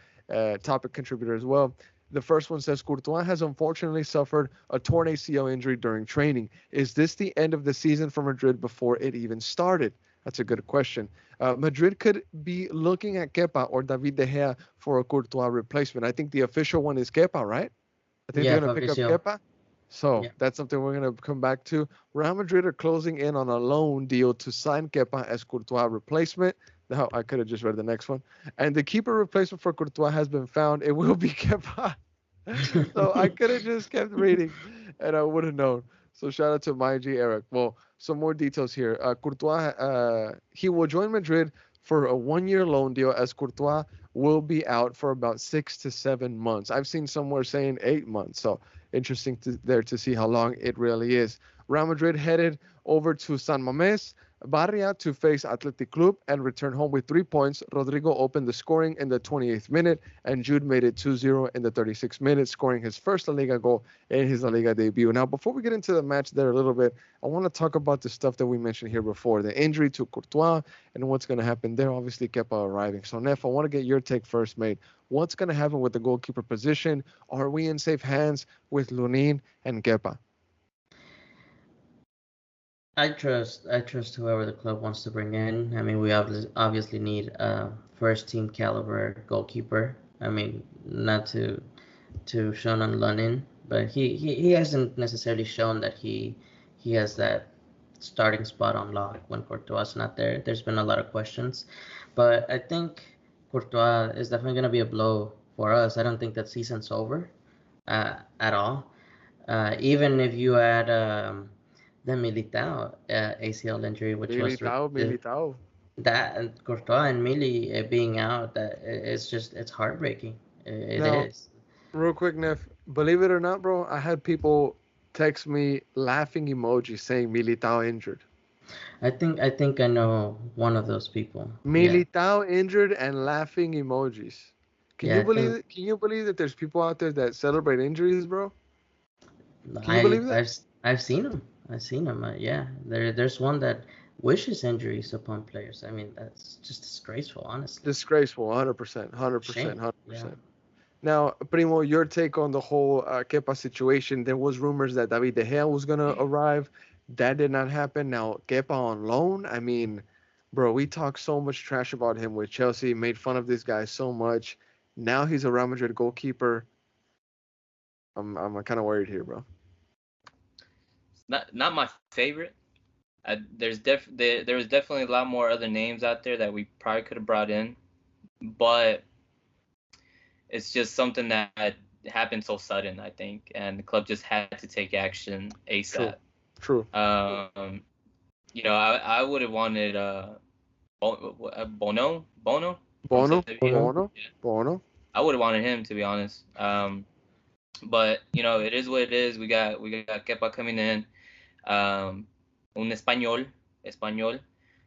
A: topic contributor as well. The first one says Courtois has unfortunately suffered a torn ACL injury during training. Is this the end of the season for Madrid before it even started? That's a good question. Madrid could be looking at Kepa or David De Gea for a Courtois replacement. I think the official one is Kepa, right? I think they're
C: yeah,
A: going to pick up
C: Fabricio,
A: Kepa. So
C: yeah,
A: that's something we're going to come back to. Real Madrid are closing in on a loan deal to sign Kepa as Courtois replacement. No, I could have just read the next one. And the keeper replacement for Courtois has been found. It will be Kepa. So I could have just kept reading, and I would have known. So shout out to my G Eric. Well, some more details here. Courtois, he will join Madrid for a 1-year loan deal, as Courtois will be out for about 6 to 7 months. I've seen somewhere saying 8 months. So interesting to see how long it really is. Real Madrid headed over to San Mamés Barria to face Athletic Club and return home with 3 points. Rodrigo opened the scoring in the 28th minute, and Jude made it 2-0 in the 36th minute, scoring his first La Liga goal in his La Liga debut. Now, before we get into the match there a little bit, I want to talk about the stuff that we mentioned here before, the injury to Courtois and what's going to happen there. Obviously, Kepa arriving. So, Neff, I want to get your take first, mate. What's going to happen with the goalkeeper position? Are we in safe hands with Lunin and Kepa?
C: I trust whoever the club wants to bring in. I mean, we obviously need a first team caliber goalkeeper. I mean, not to shun on London, but he hasn't necessarily shown that he has that starting spot on lock when Courtois is not there. There's been a lot of questions, but I think Courtois is definitely going to be a blow for us. I don't think that season's over at all. Even if you add the Militao ACL injury, which
A: Militao.
C: That and Courtois and Mili being out, that it's heartbreaking. It is.
A: Real quick, Neff, believe it or not, bro, I had people text me laughing emojis saying Militao injured.
C: I think I know one of those people.
A: Militao injured and laughing emojis. Can you believe it? Can you believe that there's people out there that celebrate injuries, bro? Can you believe that?
C: I've seen them. I've seen them. Yeah, there's one that wishes injuries upon players. I mean, that's just disgraceful, honestly.
A: Disgraceful, 100%, 100%, 100%. Now, Primo, your take on the whole Kepa situation. There was rumors that David De Gea was going to arrive. That did not happen. Now, Kepa on loan. I mean, bro, we talked so much trash about him with Chelsea, made fun of this guy so much. Now he's a Real Madrid goalkeeper. I'm kind of worried here, bro.
B: Not my favorite. There was definitely a lot more other names out there that we probably could have brought in, but it's just something that happened so sudden, I think, and the club just had to take action ASAP.
A: True.
B: I would have wanted Bono. I would have wanted him, to be honest. But it is what it is. We got Kepa coming in. Un español.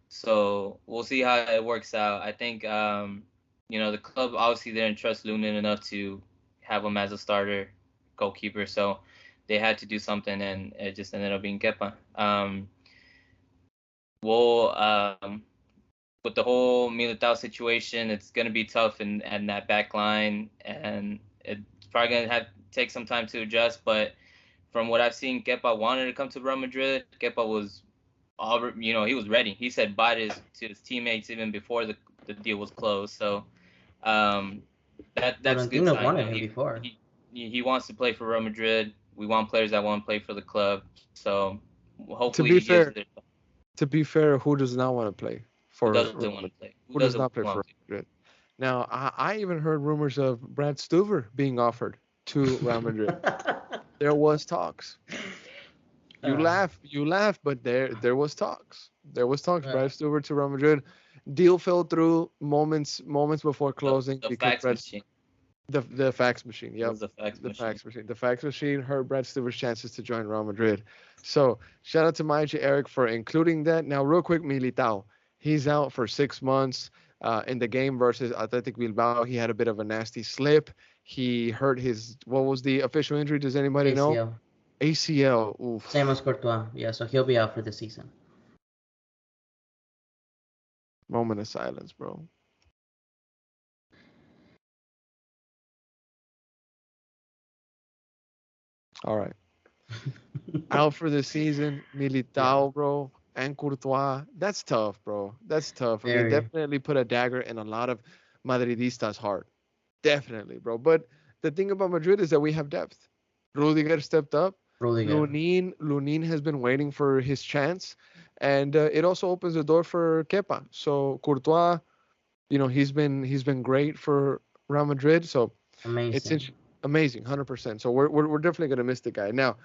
B: So we'll see how it works out. I think the club obviously didn't trust Lunin enough to have him as a starter goalkeeper, so they had to do something, and it just ended up being Kepa. With the whole Militao situation, it's gonna be tough in that back line, and it's probably gonna have to take some time to adjust. But from what I've seen, Kepa wanted to come to Real Madrid. Kepa was, he was ready. He said bye to his teammates even before the deal was closed. So that's a good sign.
C: Wanted him before.
B: He wants to play for Real Madrid. We want players that want to play for the club. So hopefully,
A: to be fair, who does not want to play for?
B: Who doesn't want to play?
A: Who does not play for Real Madrid? Now, I even heard rumors of Brad Stuver being offered to Real Madrid. There was talks. You laugh, but there was talks. There was talks. Brad Stuver to Real Madrid. Deal fell through moments before closing.
B: The fax machine.
A: The fax machine. Yep.
B: The fax machine.
A: The fax machine hurt Brad Stuver's chances to join Real Madrid. So shout out to Maiji Eric for including that. Now, real quick, Militao. He's out for 6 months. In the game versus Athletic Bilbao, he had a bit of a nasty slip. He hurt what was the official injury? Does anybody know? ACL. Oof.
C: Same as Courtois. Yeah, so he'll be out for the season.
A: Moment of silence, bro. All right. Out for the season, Militao, bro, and Courtois. That's tough, bro. That's tough. I mean, definitely put a dagger in a lot of Madridistas' heart. Definitely, bro. But the thing about Madrid is that we have depth. Rudiger stepped up. Lunin has been waiting for his chance. And it also opens the door for Kepa. So Courtois, he's been great for Real Madrid. So it's
C: Amazing.
A: amazing, 100%. So we're definitely gonna miss the guy. Now,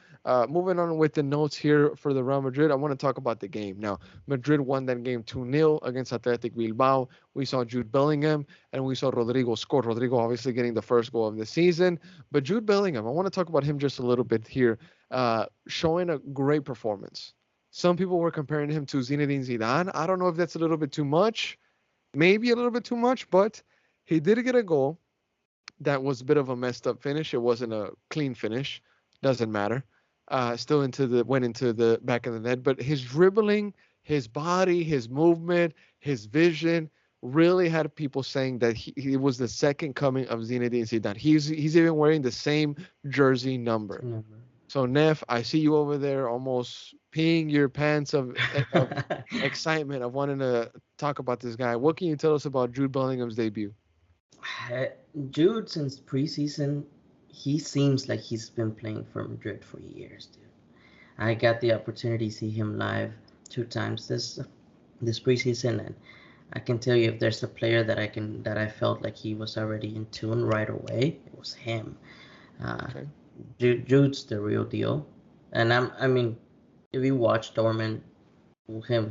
A: moving on with the notes here for the Real Madrid, I want to talk about the game. Now, Madrid won that game 2-0 against Athletic Bilbao. We saw Jude Bellingham and we saw Rodrigo score. Rodrigo obviously getting the first goal of the season, but Jude Bellingham, I want to talk about him just a little bit here, showing a great performance. Some people were comparing him to Zinedine Zidane. I don't know if that's a little bit too much, maybe a little bit too much, but he did get a goal that was a bit of a messed up finish. It wasn't a clean finish. Doesn't matter. Still went into the back of the net. But his dribbling, his body, his movement, his vision really had people saying that he was the second coming of Zinedine Zidane. He's even wearing the same jersey number. So Neff, I see you over there almost peeing your pants of excitement of wanting to talk about this guy. What can you tell us about Jude Bellingham's debut?
C: Jude, since preseason, he seems like he's been playing for Madrid for years, dude. I got the opportunity to see him live 2 times this preseason, and I can tell you if there's a player that I felt like he was already in tune right away, it was him.
A: Okay.
C: Jude's the real deal, and I mean, if you watch Dortmund,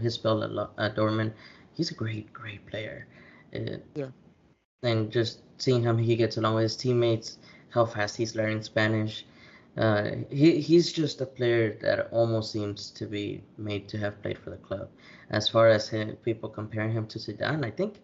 C: his spell at Dortmund, he's a great player.
A: Yeah.
C: And just seeing how he gets along with his teammates, how fast he's learning Spanish. He's just a player that almost seems to be made to have played for the club. As far as people comparing him to Zidane, I think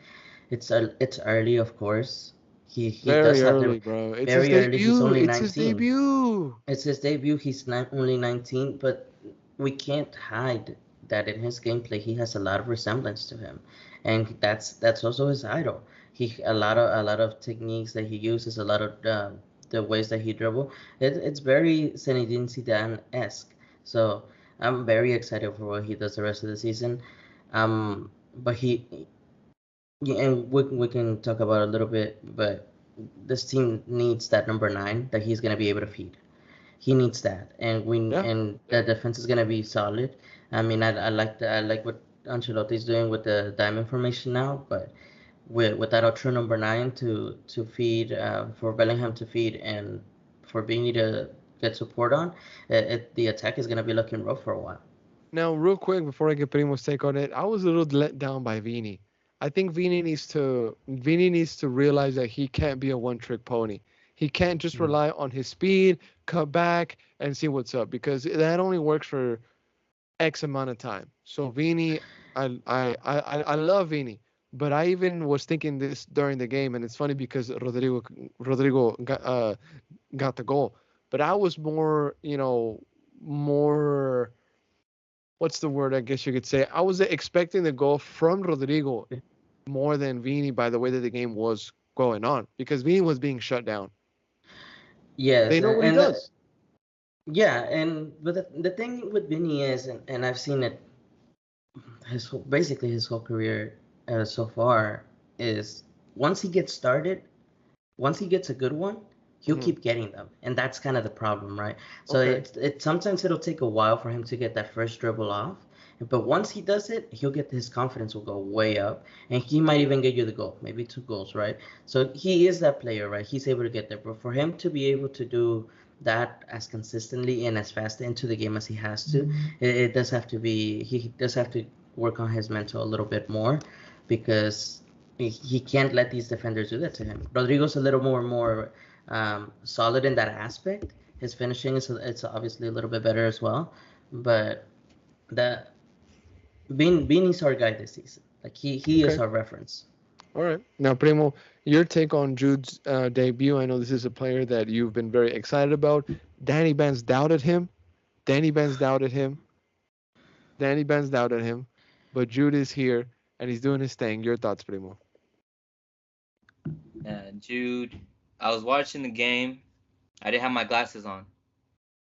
C: it's early, of course. He
A: Very
C: does have
A: early, bro. It's his
C: very early. He's
A: debut.
C: only
A: It's his
C: 19.
A: debut.
C: It's his debut. He's not only 19, but we can't hide that in his gameplay he has a lot of resemblance to him, and that's also his idol. A lot of techniques that he uses, a lot of the ways that he dribble. It's very Zinedine Zidane-esque. So I'm very excited for what he does the rest of the season. But yeah, and we can talk about it a little bit, but this team needs that number 9 that he's gonna be able to feed. He needs that,
A: Yeah.
C: and the defense is gonna be solid. I mean, I like what Ancelotti's doing with the diamond formation now, but without a true number 9 to feed for Bellingham to feed and for Vini to get support on, the attack is gonna be looking rough for a while.
A: Now, real quick before I get Primo's take on it, I was a little let down by Vini. I think Vini needs to realize that he can't be a one-trick pony. He can't just
C: Mm.
A: rely on his speed, cut back, and see what's up because that only works for X amount of time. So Vini, I love Vini, but I even was thinking this during the game, and it's funny because Rodrigo got the goal, but I was more, what's the word I guess you could say? I was expecting the goal from Rodrigo more than Vini by the way that the game was going on because Vini was being shut down.
C: Yes,
A: They know what he
C: and
A: does.
C: yeah, but the thing with Vinny is, and I've seen it basically his whole career so far is once he gets started, once he gets a good one, he'll keep getting them, and that's kind of the problem, right? So
A: Okay.
C: it sometimes it'll take a while for him to get that first dribble off, but once he does it, his confidence will go way up, and he might even get you the goal, maybe 2 goals, right? So he is that player, right? He's able to get there, but for him to be able to do that as consistently and as fast into the game as he has to, it does have to be he does have to work on his mental a little bit more because he can't let these defenders do that to him. Rodrigo's a little more solid in that aspect. His finishing is it's obviously a little bit better as well, but that Beanie's our guy this season. Like he is
A: Okay.
C: our reference.
A: All right. Now, Primo, your take on Jude's debut. I know this is a player that you've been very excited about. Danny Benz doubted him. Danny Benz doubted him. Danny Benz doubted him. But Jude is here and he's doing his thing. Your thoughts, Primo?
B: Jude, I was watching the game. I didn't have my glasses on,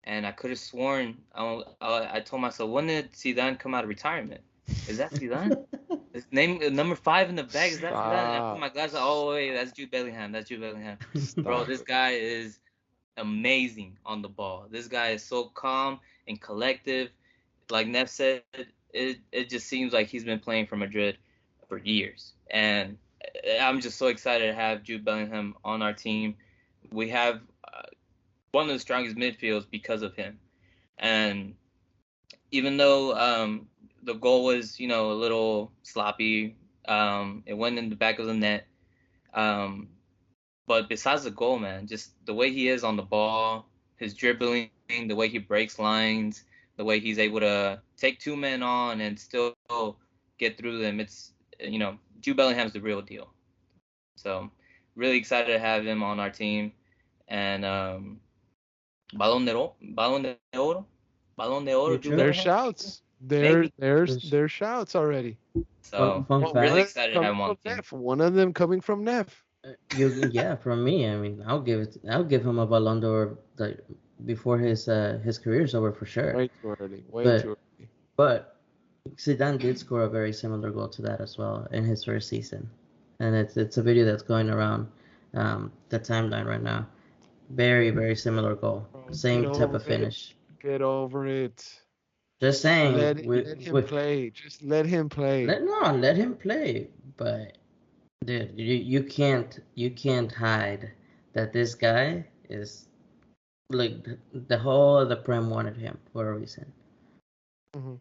B: and I could have sworn I told myself, when did Zidane come out of retirement? Is that Zidane? His name, number 5 in the bag, is that Zidane? And I put my glasses on. Oh wait, that's Jude Bellingham. That's Jude Bellingham. Bro, this guy is amazing on the ball. This guy is so calm and collective. Like Neff said, it just seems like he's been playing for Madrid for years. And I'm just so excited to have Jude Bellingham on our team. We have one of the strongest midfields because of him. And even though the goal was, a little sloppy, it went in the back of the net. But besides the goal, man, just the way he is on the ball, his dribbling, the way he breaks lines, the way he's able to take two men on and still get through them, it's, Jude Bellingham's the real deal. So really excited to have him on our team. And Balón de Oro, Balón de Oro, Jude
A: There's
B: Bellingham.
A: shouts.
B: Maybe.
A: There's shouts already.
B: So
C: Fun fact.
B: really excited to have him on the team.
A: Neff. One of them coming from Neff.
C: Yeah, from me. I mean, I'll give him a Ballon d'Or before his career's over for sure.
A: Way too early. Way too early.
C: But Zidane did score a very similar goal to that as well in his first season, and it's a video that's going around the timeline right now. Very, very similar goal. Same type of finish.
A: Get over it.
C: Just saying.
A: Let him play. Just let him play.
C: Let him play. But dude, you can't hide that this guy is like the whole of the Prem wanted him for a reason,
A: Mm-hmm.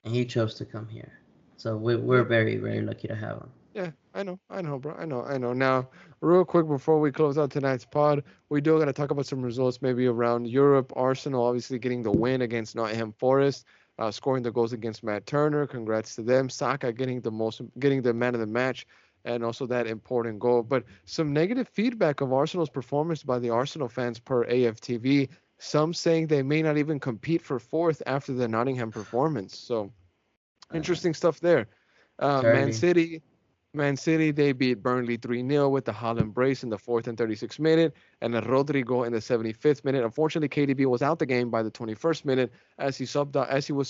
C: and he chose to come here. So we're very, very lucky to have him.
A: Yeah, I know, bro. I know. Now, real quick before we close out tonight's pod, we do got to talk about some results maybe around Europe. Arsenal obviously getting the win against Nottingham Forest, scoring the goals against Matt Turner. Congrats to them. Saka getting the man of the match, and also that important goal. But some negative feedback of Arsenal's performance by the Arsenal fans per AFTV. Some saying they may not even compete for fourth after the Nottingham performance. So interesting stuff there. Man City, they beat Burnley 3-0 with the Holland brace in the 4th and 36th minute and a Rodrigo in the 75th minute. Unfortunately, KDB was out the game by the 21st minute as he was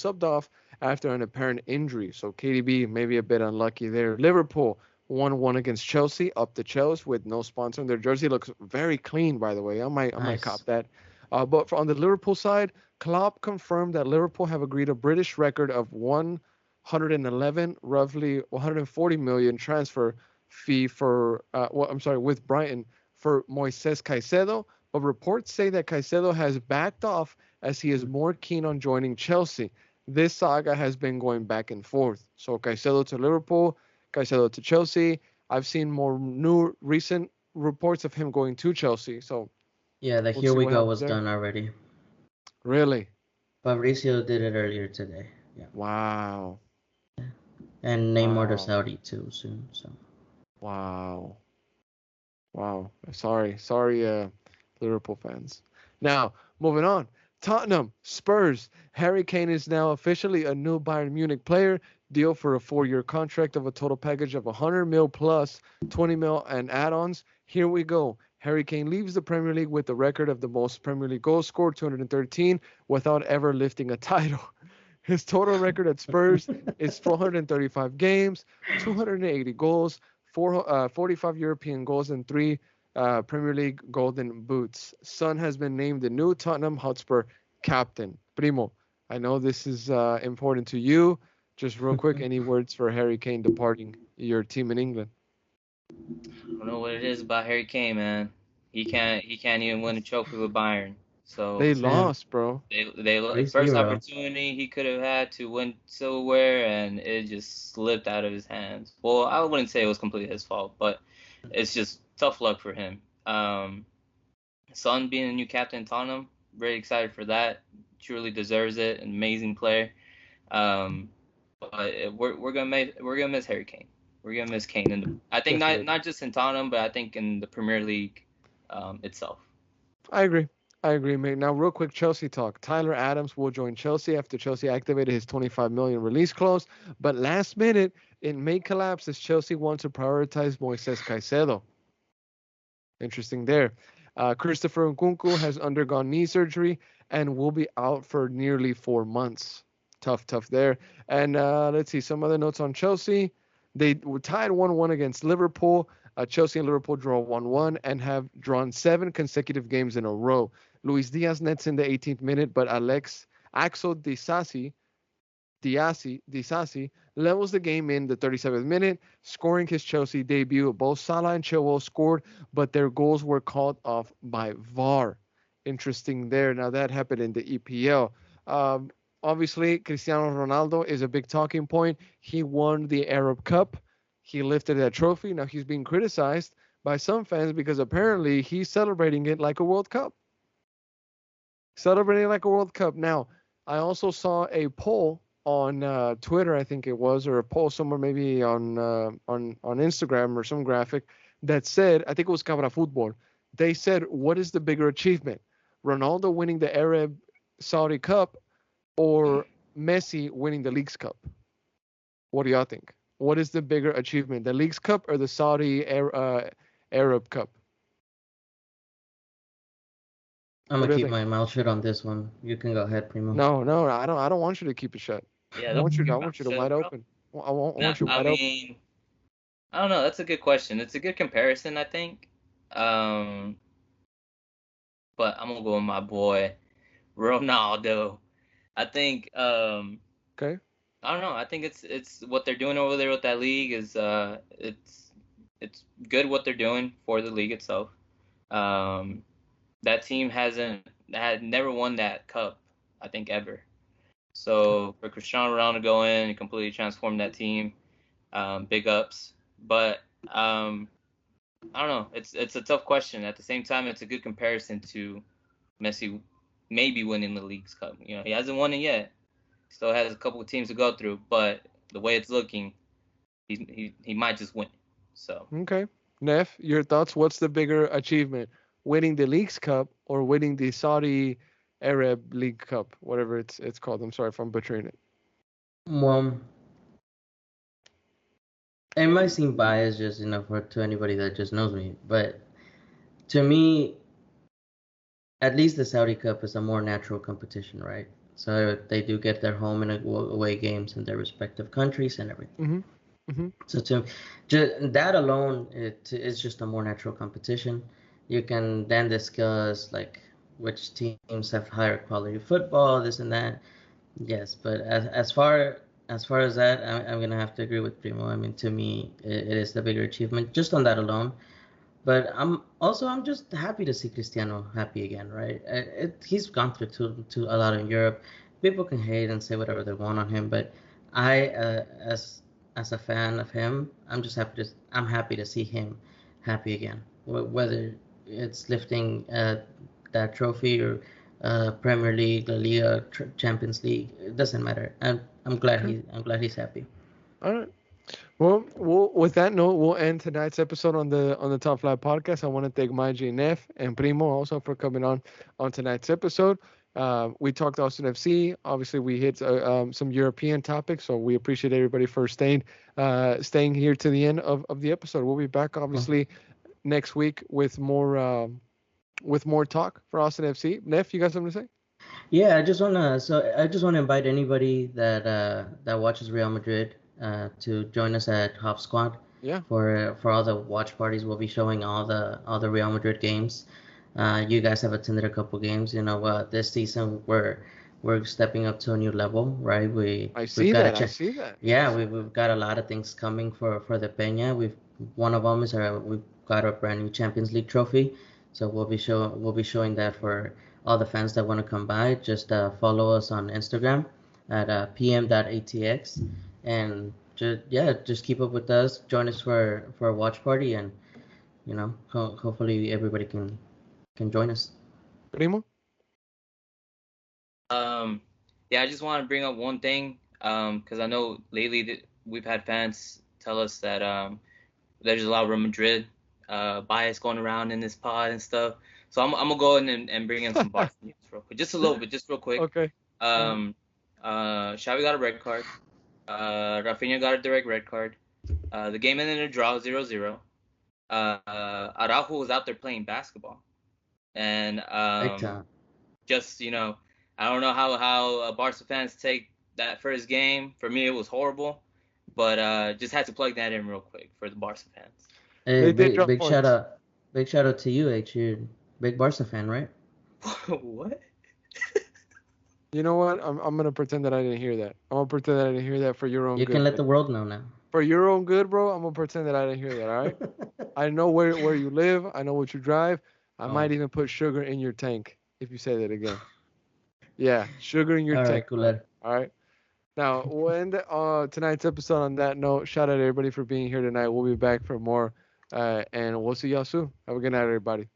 A: subbed off after an apparent injury. So KDB maybe a bit unlucky there. Liverpool 1-1 against Chelsea, up the Chelsea with no sponsor on their jersey. Looks very clean, by the way. I might cop that. But on the Liverpool side, Klopp confirmed that Liverpool have agreed a British record of 111, roughly 140 million transfer fee with Brighton for Moises Caicedo, but reports say that Caicedo has backed off as he is more keen on joining Chelsea. This saga has been going back and forth. So Caicedo to Liverpool, Caicedo to Chelsea. I've seen more recent reports of him going to Chelsea. So
C: yeah, the Here We Go was done already.
A: Really?
C: Fabrizio did it earlier today. Yeah.
A: Wow.
C: And Neymar to Saudi too soon. So.
A: Wow. Sorry, Liverpool fans. Now, moving on. Tottenham, Spurs. Harry Kane is now officially a new Bayern Munich player. Deal for a 4-year contract of a total package of 100 mil plus 20 mil and add-ons. Here we go. Harry Kane leaves the Premier League with the record of the most Premier League goals scored, 213, without ever lifting a title. His total record at Spurs is 435 games, 280 goals, 45 European goals, and 3 Premier League golden boots. Son has been named the new Tottenham Hotspur captain. Primo, I know this is important to you. Just real quick, any words for Harry Kane departing your team in England?
B: I don't know what it is about Harry Kane, man. He can't even win a trophy with Bayern. So
A: they lost, bro.
B: They first opportunity he could have had to win silverware, and it just slipped out of his hands. Well, I wouldn't say it was completely his fault, but it's just tough luck for him. Son being a new captain in Tottenham, very excited for that. Truly deserves it. An amazing player. But we're gonna miss Harry Kane. We're gonna miss Kane, and I think not just in Tottenham, but I think in the Premier League itself.
A: I agree, mate. Now, real quick, Chelsea talk. Tyler Adams will join Chelsea after Chelsea activated his 25 million release clause, but last minute it may collapse as Chelsea wants to prioritize Moises Caicedo. Interesting there. Christopher Nkunku has undergone knee surgery and will be out for nearly 4 months. Tough there. And let's see some other notes on Chelsea. They were tied 1-1 against Liverpool. Chelsea and Liverpool draw 1-1 and have drawn 7 consecutive games in a row. Luis Diaz nets in the 18th minute, but Axel Disasi levels the game in the 37th minute, scoring his Chelsea debut. Both Salah and Chilwell scored, but their goals were called off by VAR. Interesting there. Now that happened in the EPL. Obviously, Cristiano Ronaldo is a big talking point. He won the Arab Cup. He lifted that trophy. Now he's being criticized by some fans because apparently he's celebrating it like a World Cup. Celebrating like a World Cup. Now, I also saw a poll on Twitter, I think it was, or a poll somewhere maybe on Instagram or some graphic that said, I think it was Cabra Football. They said, what is the bigger achievement? Ronaldo winning the Arab Saudi Cup or Messi winning the Leagues Cup? What do y'all think? What is the bigger achievement, the Leagues Cup or the Saudi Arab Cup?
C: I'm gonna keep my mouth shut on this one. You can go ahead, Primo.
A: No, I don't want you to keep it shut.
B: Yeah,
A: I want you to wide open. I want you wide open.
B: I don't know. That's a good question. It's a good comparison, I think. But I'm gonna go with my boy Ronaldo. I think.
A: Okay.
B: I don't know. I think it's what they're doing over there with that league is it's good what they're doing for the league itself. That team had never won that cup, I think, ever. So for Cristiano Ronaldo to go in and completely transform that team, big ups. But I don't know. It's a tough question. At the same time, it's a good comparison to Messi maybe winning the Leagues Cup. You know, he hasn't won it yet. Still has a couple of teams to go through, but the way it's looking, he might just win. So
A: okay, Neff, your thoughts? What's the bigger achievement, winning the Leagues Cup or winning the Saudi Arab League Cup, whatever it's called? I'm sorry if I'm butchering it.
C: Well, it might seem biased, just to anybody that just knows me, but to me, at least the Saudi Cup is a more natural competition, right? So they do get their home and away games in their respective countries and everything. So that alone, it's just a more natural competition. You can then discuss like which teams have higher quality football, this and that. Yes, but as far as that, I'm gonna have to agree with Primo. I mean, to me, it is the bigger achievement just on that alone. But I'm just happy to see Cristiano happy again, right? He's gone through to a lot in Europe. People can hate and say whatever they want on him, but as a fan of him, I'm happy to see him happy again. Whether it's lifting that trophy or Premier League, La Liga, Champions League, it doesn't matter. I'm glad he's happy.
A: All right. Well, with that note, we'll end tonight's episode on the Top Flight Podcast. I want to thank Maji, Neff, and Primo also for coming on tonight's episode. We talked Austin FC. Obviously, we hit some European topics, so we appreciate everybody for staying here to the end of the episode. We'll be back obviously next week with more talk for Austin FC. Neff, you got something to say?
C: Yeah, I just wanna invite anybody that watches Real Madrid to join us at Hop Squad.
A: Yeah.
C: For all the watch parties, we'll be showing all the Real Madrid games. You guys have attended a couple games. This season we're stepping up to a new level, right?
A: I see that.
C: Yeah, we've got a lot of things coming for the Peña. One of them is we've got a brand new Champions League trophy. So we'll be showing that for all the fans that want to come by. Just follow us on Instagram at pm.atx and just keep up with us. Join us for a watch party, and hopefully everybody can join us.
A: Primo?
B: Yeah, I just want to bring up one thing, because I know lately we've had fans tell us that there's a lot of Real Madrid bias going around in this pod and stuff. So I'm gonna go in and bring in some Barca news real quick, just a little bit, just real quick.
A: Okay.
B: Xavi got a red card. Rafinha got a direct red card. The game ended in a draw, 0-0. Araujo was out there playing basketball, and just I don't know how Barca fans take that first game. For me, it was horrible, but just had to plug that in real quick for the Barca fans.
C: Hey, big shout out to you, H. You're a big Barca fan, right?
B: What?
A: You know what? I'm gonna pretend that I didn't hear that. I'm gonna pretend that I didn't hear that for your own
C: You
A: good.
C: can let the world know now.
A: For your own good, bro. I'm gonna pretend that I didn't hear that. All right. I know where you live. I know what you drive. I might even put sugar in your tank if you say that again. Yeah, sugar in your
C: All
A: tank.
C: right, cooler.
A: All right. Now we'll end tonight's episode on that note. Shout out to everybody for being here tonight. We'll be back for more, and we'll see y'all soon. Have a good night, everybody.